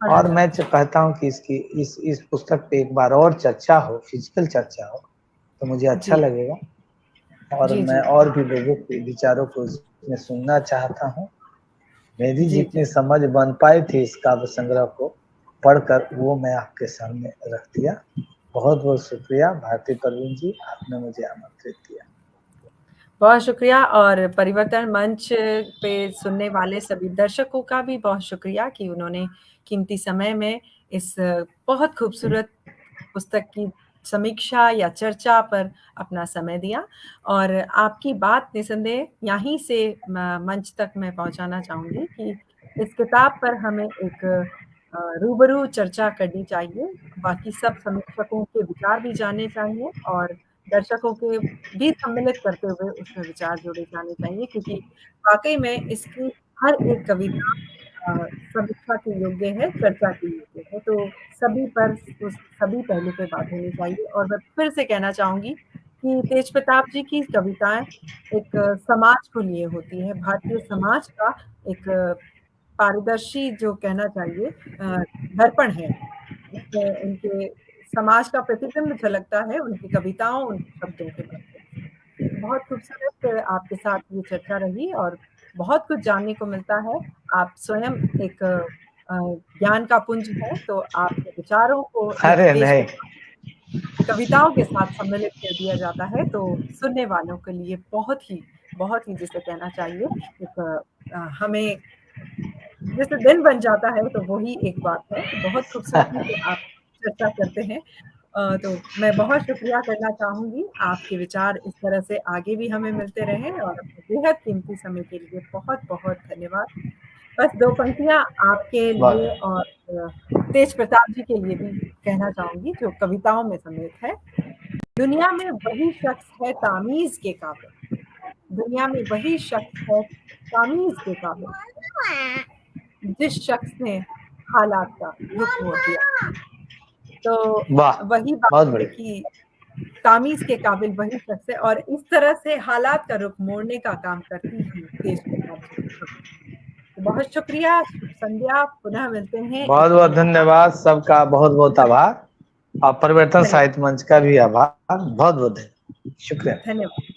और मैं कहता हूँ कि इस पुस्तक पे एक बार और चर्चा हो, फिजिकल चर्चा हो, तो मुझे अच्छा लगेगा। और जी, मैं जी। और भी लोगों के विचारों को इसमें सुनना चाहता हूँ। मेरी जी, जितनी जी। समझ बन पाई थी इस काव्य संग्रह को पढ़कर, वो मैं आपके सामने रख दिया। बहुत बहुत शुक्रिया भारती परवीन जी, आपने मुझे आमंत्रित किया। बहुत शुक्रिया, और परिवर्तन मंच पे सुनने वाले सभी दर्शकों का भी बहुत शुक्रिया कि उन्होंने कीमती समय में इस बहुत खूबसूरत पुस्तक की समीक्षा या चर्चा पर अपना समय दिया। और आपकी बात निसंदेह यहीं से मंच तक मैं पहुंचाना चाहूँगी कि इस किताब पर हमें एक रूबरू चर्चा करनी चाहिए। बाकी सब समीक्षकों के विचार भी जानने चाहिए और दर्शकों के भी सम्मिलित करते हुए उसमें विचार जोड़े जाने चाहिए, क्योंकि वाक़ई में इसकी हर एक कविता समीक्षा के योग्य है, चर्चा के योग्य है। तो सभी पर उस सभी पहलू पे बात होनी चाहिए। और मैं फिर से कहना चाहूँगी कि तेज प्रताप जी की कविताएँ एक समाज को लिए होती है, भारतीय समाज का एक पारदर्शी जो कहना चाहिए दर्पण है। उसमें उनके समाज का प्रतिबिंब झलकता है उनकी कविताओं, उनके शब्दों के माध्यम से। बहुत खूबसूरत आपके साथ ये चर्चा रही और बहुत कुछ जानने को मिलता है। आप स्वयं एक ज्ञान का पुंज हैं, तो आपके विचारों को यदि अरे तेज नहीं। कविताओं के साथ सम्मिलित कर दिया जाता है, तो सुनने वालों के लिए बहुत ही जिसे कहना चाहिए एक हमें जैसे दिन बन जाता है, तो वो ही एक बात है। बहुत खूबसूरती से आप चर्चा करते हैं। तो मैं बहुत शुक्रिया करना चाहूँगी। आपके विचार इस तरह से आगे भी हमें मिलते रहें, और अपने बेहद कीमती समय के लिए बहुत-बहुत धन्यवाद। बस 2 पंक्तियाँ आपके लिए बहुत और तेज प्रताप जी के लिए भी कहना चाहूँगी, जो कविताओं में सम्मिलित है। दुनिया में वही शख्स है तामीज़ के काबिल, दुनिया में वही शख्स है तामीज़ के काबिल, जिस शख्स ने हालात का रुख मोड़ दिया। तो वाह, वही बात बहुत है बढ़िया। कि तामीज़ के काबिल वही शख्स है, और इस तरह से हालात का रुख मोड़ने का काम करती हैं तेज प्रताप जी की कविताएँ। तो बहुत शुक्रिया, शुभ संध्या, पुनः मिलते हैं एक बहुत बहुत नई कहानी। धन्यवाद, सबका बहुत बहुत आभार। और परिवर्तन धन्यवाद, साहित्य मंच का भी आभार। बहुत बहुत धन्यवाद, शुक्रिया। धन्यवाद,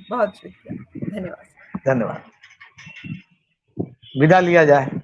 बहुत शुक्रिया, धन्यवाद। धन्यवाद। विदा लिया जाए।